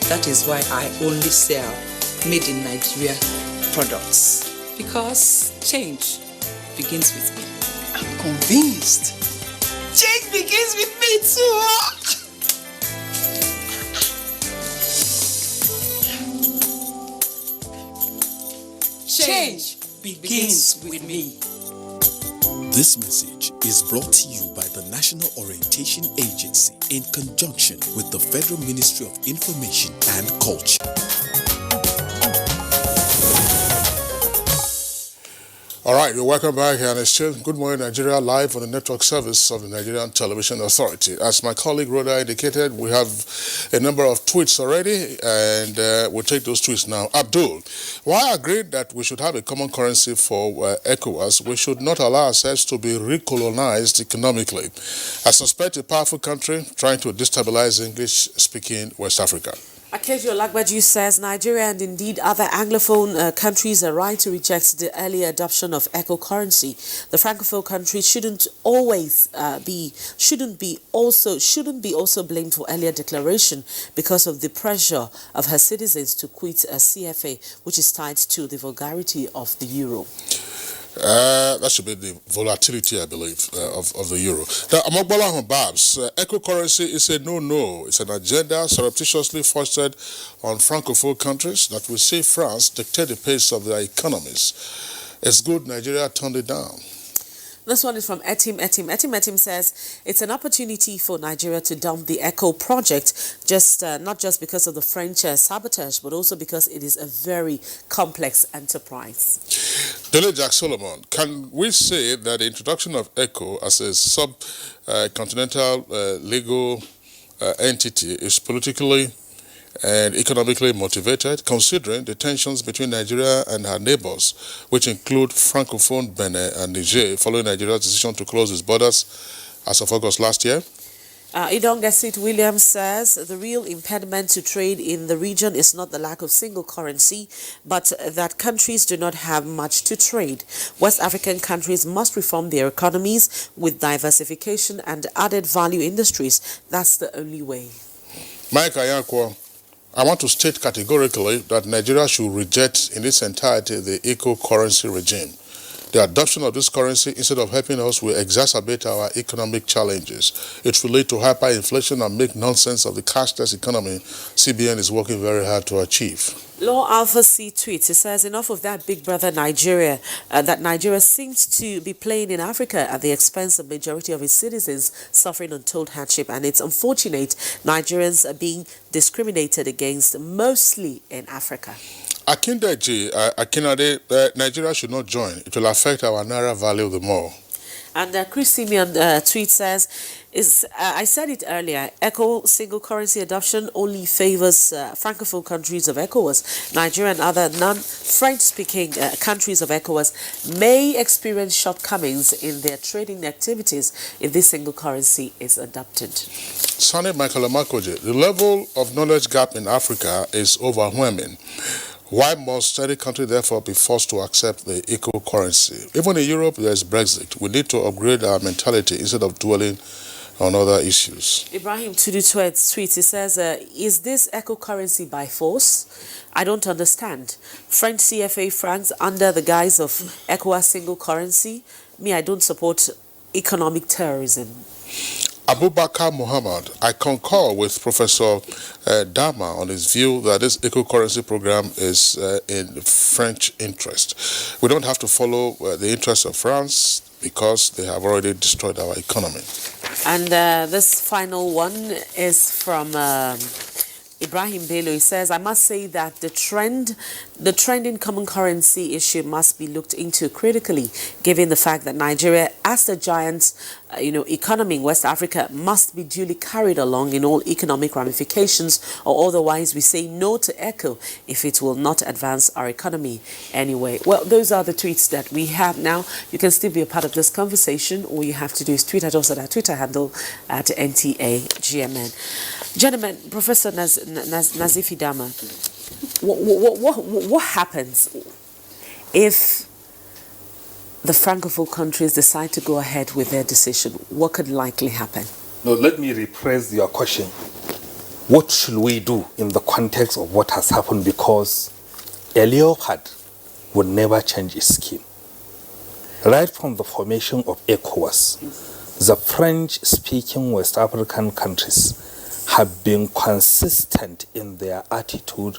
that is why I only sell made in Nigeria products. Because change begins with me. I'm convinced. Change begins with me too. Change begins with me. This message is brought to you by the National Orientation Agency in conjunction with the Federal Ministry of Information and Culture. All right, you're welcome back here, and it's still Good Morning Nigeria live on the network service of the Nigerian Television Authority. As my colleague Rhoda indicated, we have a number of tweets already, and we'll take those tweets now. Abdul, while I agree that we should have a common currency for ECOWAS, we should not allow ourselves to be recolonized economically. I suspect a powerful country trying to destabilize English-speaking West Africa. Akejo Olagbaju says Nigeria and indeed other Anglophone countries are right to reject the early adoption of eco currency. The Francophone countries shouldn't be also blamed for earlier declaration because of the pressure of her citizens to quit a CFA, which is tied to the vulgarity of the euro. That should be the volatility, I believe, of the euro. The Amogbola Babs, eco-currency is a no-no. It's an agenda surreptitiously fostered on Francophone countries that will see France dictate the pace of their economies. It's good Nigeria turned it down. This one is from Etim. Etim says it's an opportunity for Nigeria to dump the ECHO project, not just because of the French sabotage, but also because it is a very complex enterprise. Dele Jack Solomon, can we say that the introduction of ECHO as a sub-continental legal entity is politically and economically motivated, considering the tensions between Nigeria and her neighbors, which include Francophone Benin and Niger, following Nigeria's decision to close its borders as of August last year? Idongesit Williams says the real impediment to trade in the region is not the lack of single currency, but that countries do not have much to trade. West African countries must reform their economies with diversification and added value industries. That's the only way. Mike Ayankwo, I want to state categorically that Nigeria should reject in its entirety the eco-currency regime. The adoption of this currency, instead of helping us, will exacerbate our economic challenges. It will lead to hyperinflation and make nonsense of the cashless economy CBN is working very hard to achieve. Law Alpha C tweets, it says, enough of that big brother Nigeria, that Nigeria seems to be playing in Africa at the expense of majority of its citizens suffering untold hardship, and it's unfortunate Nigerians are being discriminated against, mostly in Africa. Akinade, Nigeria should not join. It will affect our Naira value the more. And Chris Simeon tweet says, I said it earlier, ECO single currency adoption only favors Francophone countries of ECOWAS. Nigeria and other non-French-speaking countries of ECOWAS may experience shortcomings in their trading activities if this single currency is adopted. Sonny Michael Amakoje, the level of knowledge gap in Africa is overwhelming. Why must any country therefore be forced to accept the eco currency? Even in Europe, there is Brexit. We need to upgrade our mentality instead of dwelling on other issues. Ibrahim Tudu tweets, he says, is this eco currency by force? I don't understand. French CFA francs under the guise of ECOWAS single currency? Me, I don't support economic terrorism. Abubakar Muhammad, I concur with Professor Dama on his view that this eco-currency program is in French interest. We don't have to follow the interests of France because they have already destroyed our economy. And this final one is from Ibrahim Bello. He says, I must say that the trend in common currency issue must be looked into critically, given the fact that Nigeria, as the giant economy in West Africa, must be duly carried along in all economic ramifications, or otherwise we say no to ECO if it will not advance our economy anyway. Well, those are the tweets that we have now. You can still be a part of this conversation. All you have to do is tweet at us at our Twitter handle at NTA GMN. Gentlemen, Professor Nazifi Dama, what happens if the Francophone countries decide to go ahead with their decision? What could likely happen? No, let me rephrase your question. What should we do in the context of what has happened? Because a leopard would never change its skin. Right from the formation of ECOWAS, the French-speaking West African countries have been consistent in their attitude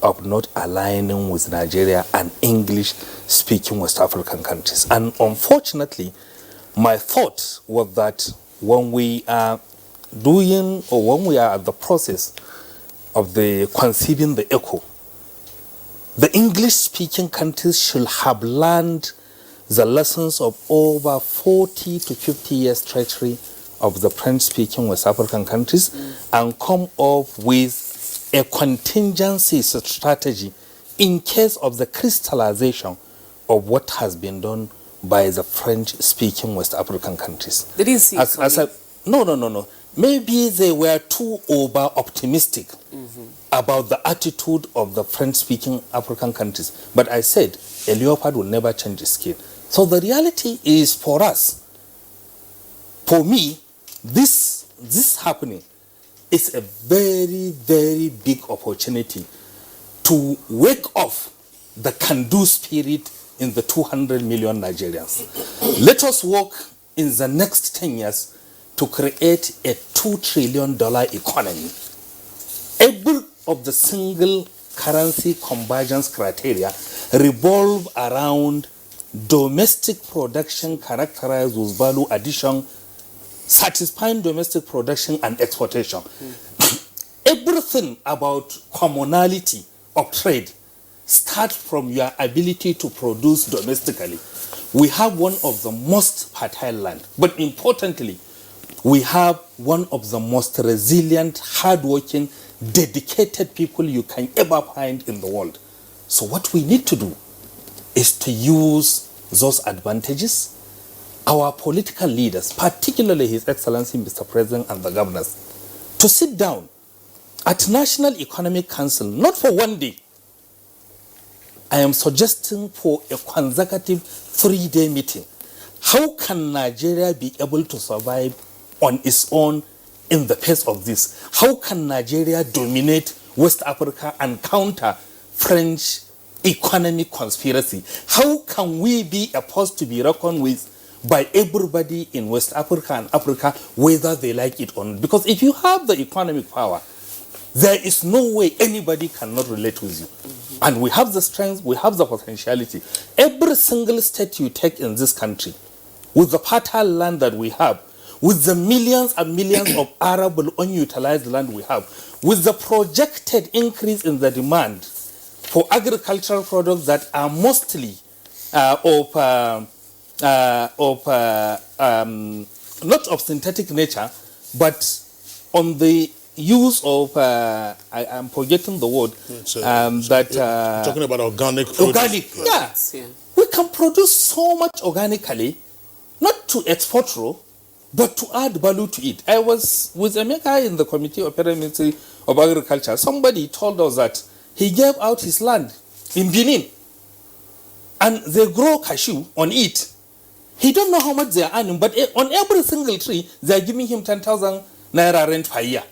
of not aligning with Nigeria and English-speaking West African countries. And unfortunately, my thought was that when we are doing, or when we are at the process of the conceiving the ECO, the English-speaking countries should have learned the lessons of over 40 to 50 years treachery of the French-speaking West African countries and come up with a contingency strategy in case of the crystallization of what has been done by the French-speaking West African countries. They didn't see it coming. No. Maybe they were too over-optimistic about the attitude of the French-speaking African countries. But I said, a leopard will never change its skin. So the reality is for us, for me, this happening is a very, very big opportunity to wake up the can-do spirit in the 200 million Nigerians. Let us work in the next 10 years to create a $2 trillion economy. Every of the single currency convergence criteria revolve around domestic production characterized with value addition, satisfying domestic production and exportation. Everything about commonality of trade starts from your ability to produce domestically. We have one of the most fertile land, but importantly, we have one of the most resilient, hardworking, dedicated people you can ever find in the world. So what we need to do is to use those advantages. Our political leaders, particularly His Excellency Mr. President and the governors, to sit down at National Economic Council, not for one day. I am suggesting for a consecutive 3-day meeting. How can Nigeria be able to survive on its own in the face of this? How can Nigeria dominate West Africa and counter French economic conspiracy? How can we be a force to be reckoned with by everybody in West Africa and Africa, whether they like it or not? Because if you have the economic power, there is no way anybody cannot relate with you. And we have the strength, we have the potentiality. Every single state you take in this country, with the fertile land that we have, with the millions and millions of arable unutilized land we have, with the projected increase in the demand for agricultural products that are mostly not of synthetic nature, but on the use of I am forgetting the word talking about organic produce. Organic, yeah. We can produce so much organically, not to export raw, but to add value to it. I was with Emeka in the Committee of Ministry of Agriculture. Somebody told us that he gave out his land in Benin, and they grow cashew on it. He don't know how much they are earning, but on every single tree, they are giving him 10,000 naira rent per year.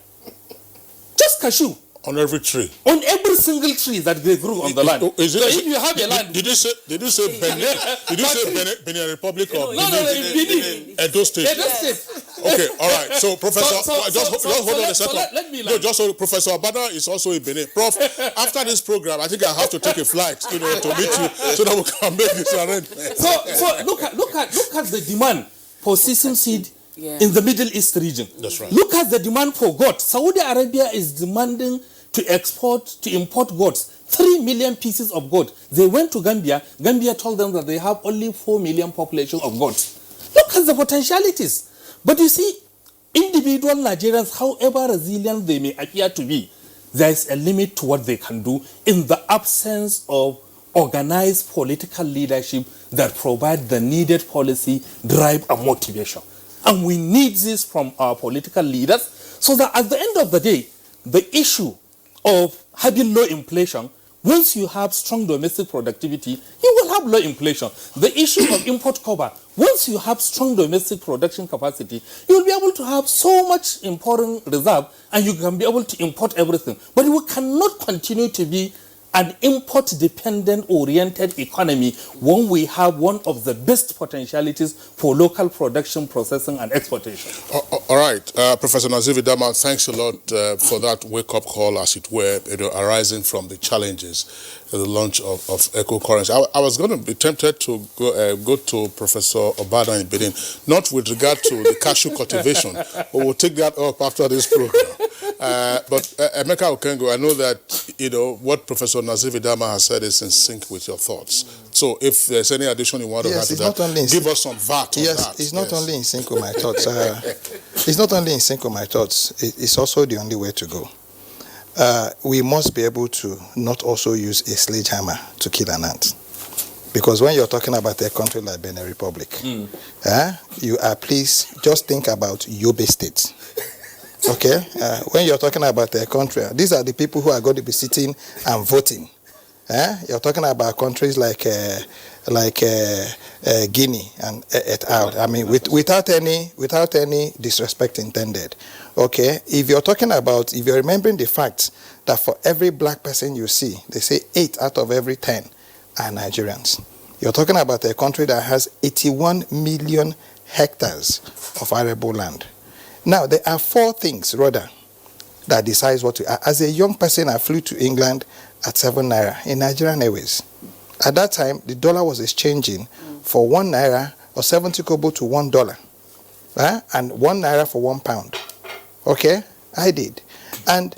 Just cashew. On every tree? On every single tree that they grew on the land. So if you have a land... Did you say Benin? Did you say Benin Republic or Benin. Edo State? Edo State. Okay, all right. So, Professor, just hold on a second. Let me no, just so Professor Abada is also in Benin. Prof, after this program, I think I have to take a flight, to meet you, so that we can make this arrangement. So look at the demand for sesame seed in the Middle East region. That's right. Look at the demand for goat. Saudi Arabia is demanding to import goats. 3 million pieces of goat. They went to Gambia. Gambia told them that they have only 4 million population of goats. Look at the potentialities. But you see, individual Nigerians, however resilient they may appear to be, there is a limit to what they can do in the absence of organized political leadership that provide the needed policy, drive, and motivation. And we need this from our political leaders so that at the end of the day, the issue of having low inflation, once you have strong domestic productivity, you will have low inflation. The issue of import cover, once you have strong domestic production capacity, you will be able to have so much important reserve and you can be able to import everything. But we cannot continue to be an import-dependent oriented economy when we have one of the best potentialities for local production, processing, and exportation. All right, Professor Nazifi Dama, thanks a lot for that wake-up call, as it were, arising from the challenges the launch of EcoCurrency. I was going to be tempted to go to Professor Obada in Benin, not with regard to the cashew cultivation, but we'll take that up after this program. But Emeka Okengo, I know that what Professor Nazifi Dama has said is in sync with your thoughts. So if there's any addition you want to add to that, give us some VAT on that. Yes, it's not only in sync with my thoughts. It's not only in sync with my thoughts. It's also the only way to go. We must be able to not also use a sledgehammer to kill an ant. Because when you're talking about a country like Benin Republic, please just think about Yobe State. Okay? When you're talking about a country, these are the people who are going to be sitting and voting. You're talking about countries like Guinea and et al. I mean, without any disrespect intended. Okay, if you're remembering the fact that for every black person you see, they say 8 out of every 10 are Nigerians. You're talking about a country that has 81 million hectares of arable land. Now, there are 4 things, rather, that decides what to... As a young person, I flew to England at 7 naira in Nigerian Airways. At that time, the dollar was exchanging for 1 naira or 70 kobo to $1, and 1 naira for £1. Okay, I did. And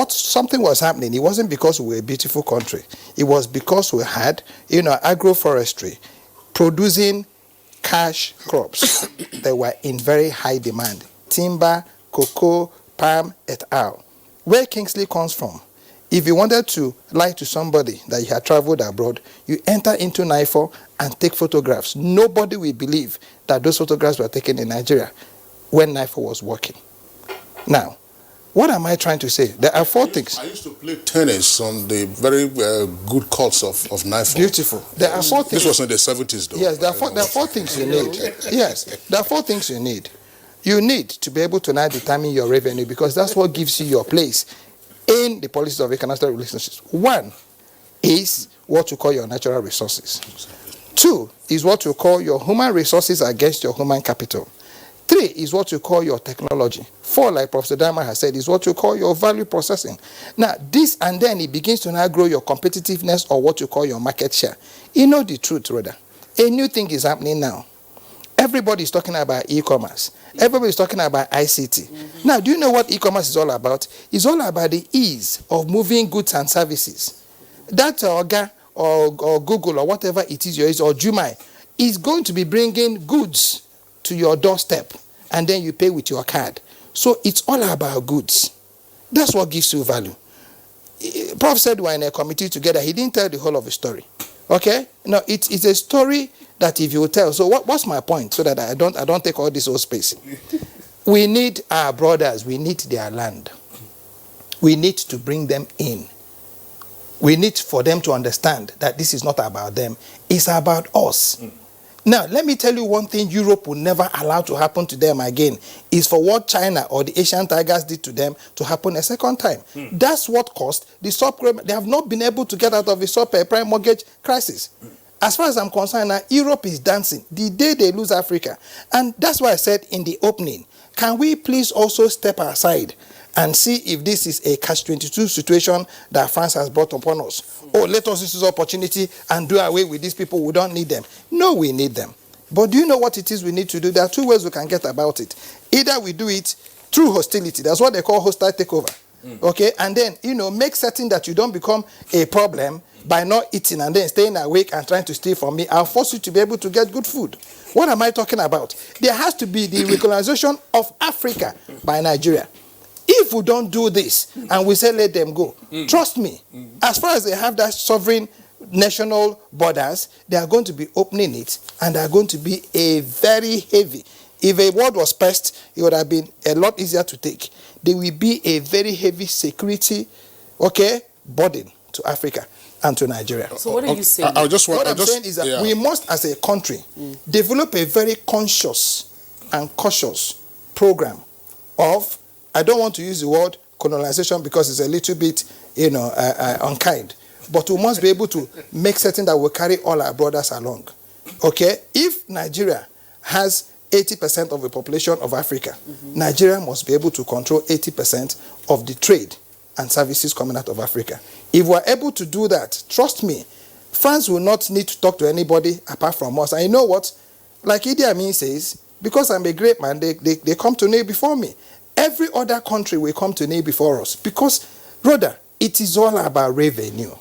something was happening. It wasn't because we were a beautiful country. It was because we had, agroforestry producing cash crops that were in very high demand. Timber, cocoa, palm, et al. Where Kingsley comes from, if you wanted to lie to somebody that you had traveled abroad, you enter into NIFO and take photographs. Nobody will believe that those photographs were taken in Nigeria when NIFO was working. Now, what am I trying to say? There are 4 things. I used to play tennis on the very good courts of NIFO. Beautiful. There are 4 things. This was in the 70s, though. Yes, there are 4 things you need. Yes, there are 4 things you need. You need to be able to now determine your revenue, because that's what gives you your place in the policies of economic relationships. 1 is what you call your natural resources. 2 is what you call your human resources against your human capital. 3 is what you call your technology. 4, like Professor Dama has said, is what you call your value processing. Now, this and then it begins to now grow your competitiveness, or what you call your market share. You know the truth, rather. A new thing is happening now. Everybody is talking about e-commerce. Everybody is talking about ICT. Now, do you know what e-commerce is all about? It's all about the ease of moving goods and services. That Oga or Google or whatever it is, or Jumai, is going to be bringing goods to your doorstep, and then you pay with your card. So it's all about goods. That's what gives you value. Prof said we're in a committee together. He didn't tell the whole of the story. Okay? No, it's a story that if you tell. So what's my point? So that I don't take all this whole space. We need our brothers. We need their land. We need to bring them in. We need for them to understand that this is not about them. It's about us. Now, let me tell you one thing Europe will never allow to happen to them again, is for what China or the Asian tigers did to them to happen a second time. That's what caused the subprime. They have not been able to get out of the subprime mortgage crisis. As far as I'm concerned, now, Europe is dancing the day they lose Africa. And that's why I said in the opening, can we please also step aside and see if this is a catch-22 situation that France has brought upon us? Oh, let us use this opportunity and do away with these people. We don't need them. No, we need them. But do you know what it is we need to do? There are two ways we can get about it. Either we do it through hostility. That's what they call hostile takeover. Okay? And then, make certain that you don't become a problem by not eating and then staying awake and trying to steal from me. I'll force you to be able to get good food. What am I talking about? There has to be the recolonization of Africa by Nigeria. If we don't do this and we say let them go, trust me, as far as they have that sovereign national borders, they are going to be opening it and they are going to be a very heavy. If a word was passed, it would have been a lot easier to take. There will be a very heavy security, burden to Africa and to Nigeria. So what are you saying? What I'm saying is that we must, as a country, develop a very conscious and cautious program of, I don't want to use the word colonization because it's a little bit, unkind. But we must be able to make certain that we carry all our brothers along. Okay? If Nigeria has 80% of the population of Africa, Nigeria must be able to control 80% of the trade and services coming out of Africa. If we're able to do that, trust me, France will not need to talk to anybody apart from us. And you know what? Like Idi Amin says, because I'm a great man, they come to kneel before me. Every other country will come to kneel before us because, brother, it is all about revenue.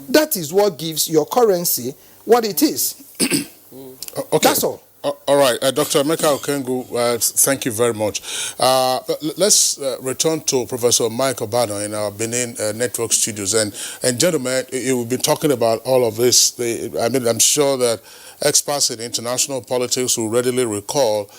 That is what gives your currency what it is. Okay. That's all. All right, Dr. Emeka Okengu, thank you very much. Let's return to Professor Mike Obano in our Benin Network studios. And gentlemen, you will be talking about all of this. I'm sure that experts in international politics will readily recall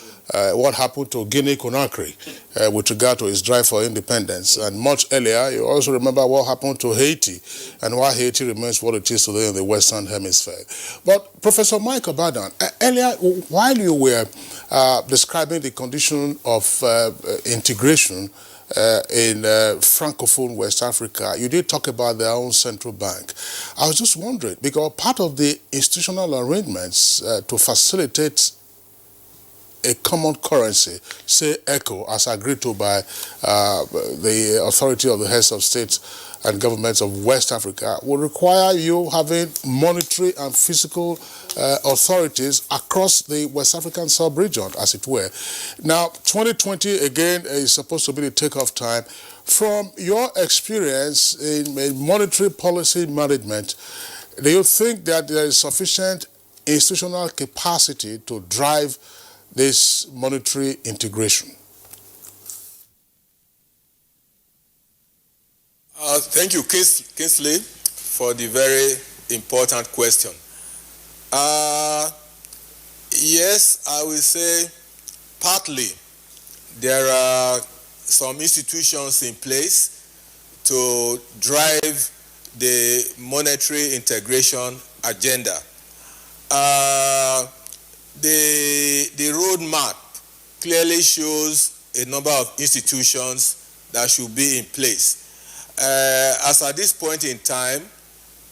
what happened to Guinea-Conakry with regard to its drive for independence. And much earlier, you also remember what happened to Haiti and why Haiti remains what it is today in the Western Hemisphere. But Professor Mike Obadan, earlier, while you were describing the condition of integration in Francophone West Africa, you did talk about their own central bank. I was just wondering, because part of the institutional arrangements to facilitate a common currency, say ECO, as agreed to by the authority of the heads of state and governments of West Africa, will require you having monetary and physical authorities across the West African sub-region, as it were. Now, 2020, again, is supposed to be the takeoff time. From your experience in monetary policy management, do you think that there is sufficient institutional capacity to drive this monetary integration? Thank you, Kingsley, for the very important question. Yes, I will say partly there are some institutions in place to drive the monetary integration agenda. The roadmap clearly shows a number of institutions that should be in place. As at this point in time,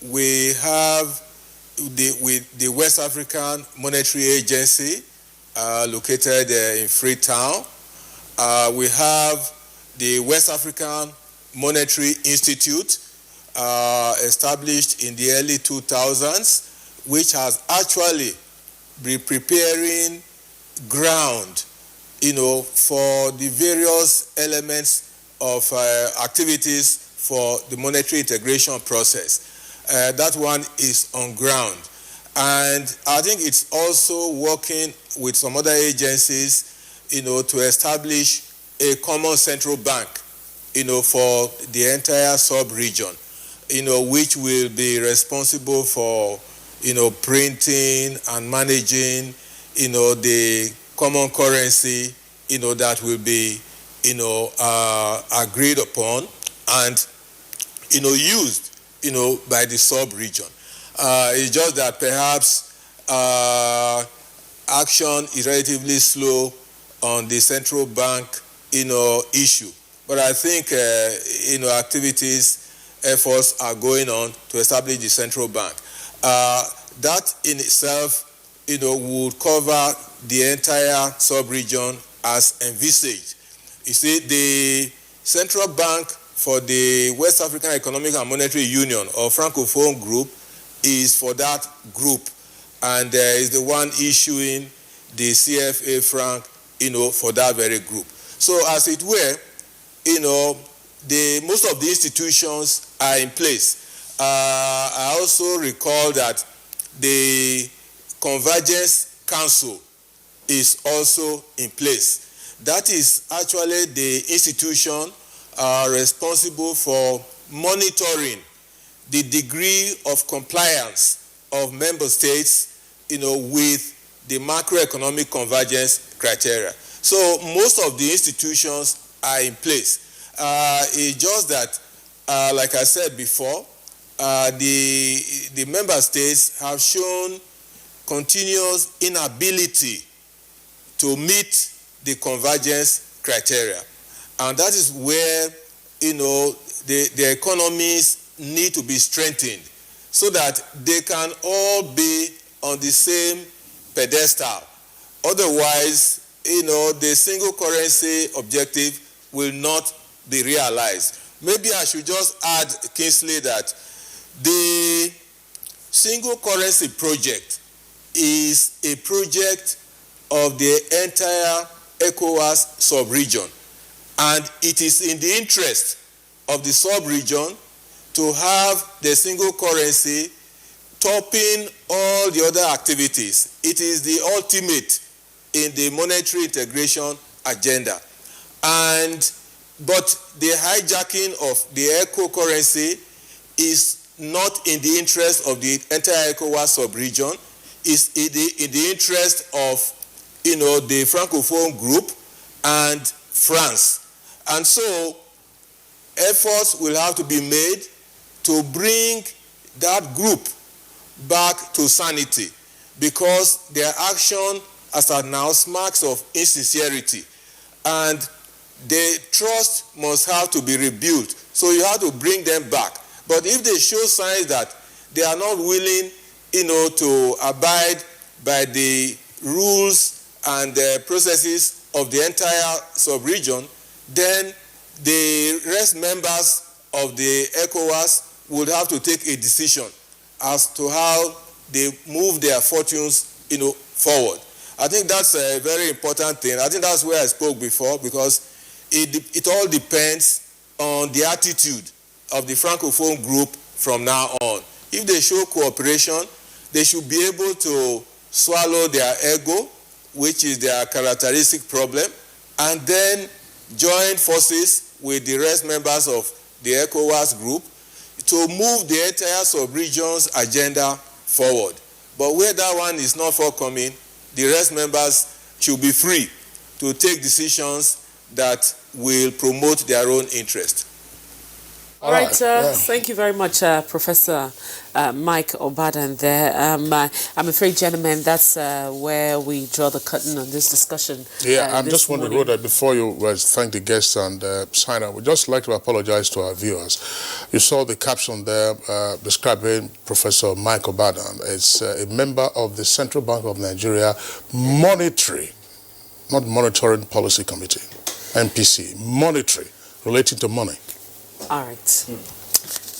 we have the West African Monetary Agency located in Freetown. We have the West African Monetary Institute established in the early 2000s, which has actually been preparing ground, for the various elements of activities for the monetary integration process. That one is on ground. And I think it's also working with some other agencies, to establish a common central bank, for the entire sub-region, which will be responsible for, printing and managing, the common currency, that will be, agreed upon and, used, by the sub-region. It's just that perhaps action is relatively slow on the central bank, issue. But I think, activities, efforts are going on to establish the central bank. that in itself, would cover the entire sub-region as envisaged. You see, the Central Bank for the West African Economic and Monetary Union, or Francophone Group, is for that group, and is the one issuing the CFA franc, for that very group. So, as it were, most of the institutions are in place. I also recall that the Convergence Council is also in place. That is actually the institution responsible for monitoring the degree of compliance of member states, with the macroeconomic convergence criteria. So most of the institutions are in place. It's just that, like I said before, the member states have shown continuous inability to meet the convergence criteria. And that is where, the economies need to be strengthened so that they can all be on the same pedestal. Otherwise, the single currency objective will not be realized. Maybe I should just add, Kingsley, that the single currency project is a project of the entire ECOWAS sub-region, and it is in the interest of the sub-region to have the single currency topping all the other activities. It is the ultimate in the monetary integration agenda. But the hijacking of the ECO currency is not in the interest of the entire ECOWAS sub-region. It's in the interest of, the Francophone group and France. And so efforts will have to be made to bring that group back to sanity, because their action as of now smacks of insincerity, and the trust must have to be rebuilt. So you have to bring them back. But if they show signs that they are not willing, to abide by the rules and the processes of the entire sub-region, then the rest members of the ECOWAS would have to take a decision as to how they move their fortunes, forward. I think that's a very important thing. I think that's where I spoke before, because it all depends on the attitude of the Francophone group from now on. If they show cooperation, they should be able to swallow their ego, which is their characteristic problem, and then join forces with the rest members of the ECOWAS group to move the entire sub-region's agenda forward. But where that one is not forthcoming, the rest members should be free to take decisions that will promote their own interest. All right, thank you very much, Professor Mike Obadan there. I'm afraid, gentlemen, that's where we draw the curtain on this discussion. Yeah, I just want to know that before you thank the guests and sign up, we'd just like to apologize to our viewers. You saw the caption there describing Professor Mike Obadan as a member of the Central Bank of Nigeria Monetary, not Monitoring Policy Committee, MPC, monetary, relating to money. All right.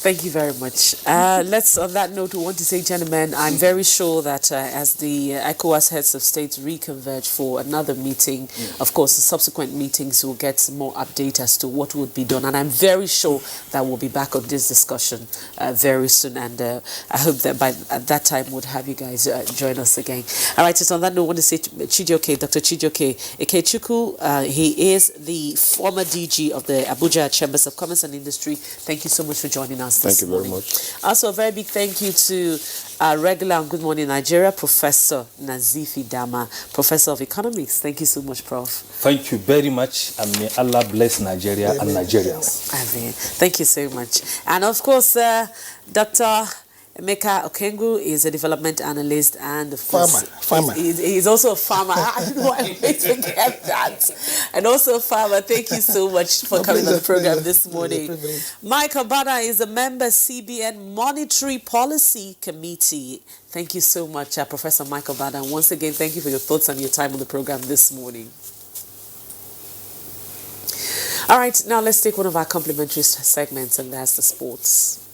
Thank you very much. Let's, on that note, we want to say, gentlemen, I'm very sure that as the ECOWAS heads of states reconverge for another meeting, of course, the subsequent meetings will get some more update as to what would be done. And I'm very sure that we'll be back on this discussion very soon. And I hope that by at that time we'll have you guys join us again. All right, so on that note, I want to say Chijioke, Dr. Chijioke Ikechukwu, he is the former DG of the Abuja Chambers of Commerce and Industry. Thank you so much for joining us. Thank you very much. Also, a very big thank you to our regular on Good Morning Nigeria, Professor Nazifi Dama, Professor of Economics. Thank you so much, Prof. Thank you very much, and may Allah bless Nigeria and Nigerians. Thank you so much. And of course, Dr. Emeka Okengu is a development analyst and of course farmer. He's also a farmer. I don't know why I always forget that. And also a farmer. Thank you so much for coming on the program this morning. Mike Obada is a member CBN Monetary Policy Committee. Thank you so much, Professor Mike Obada. And once again, thank you for your thoughts and your time on the program this morning. All right, now let's take one of our complimentary segments, and that's the sports.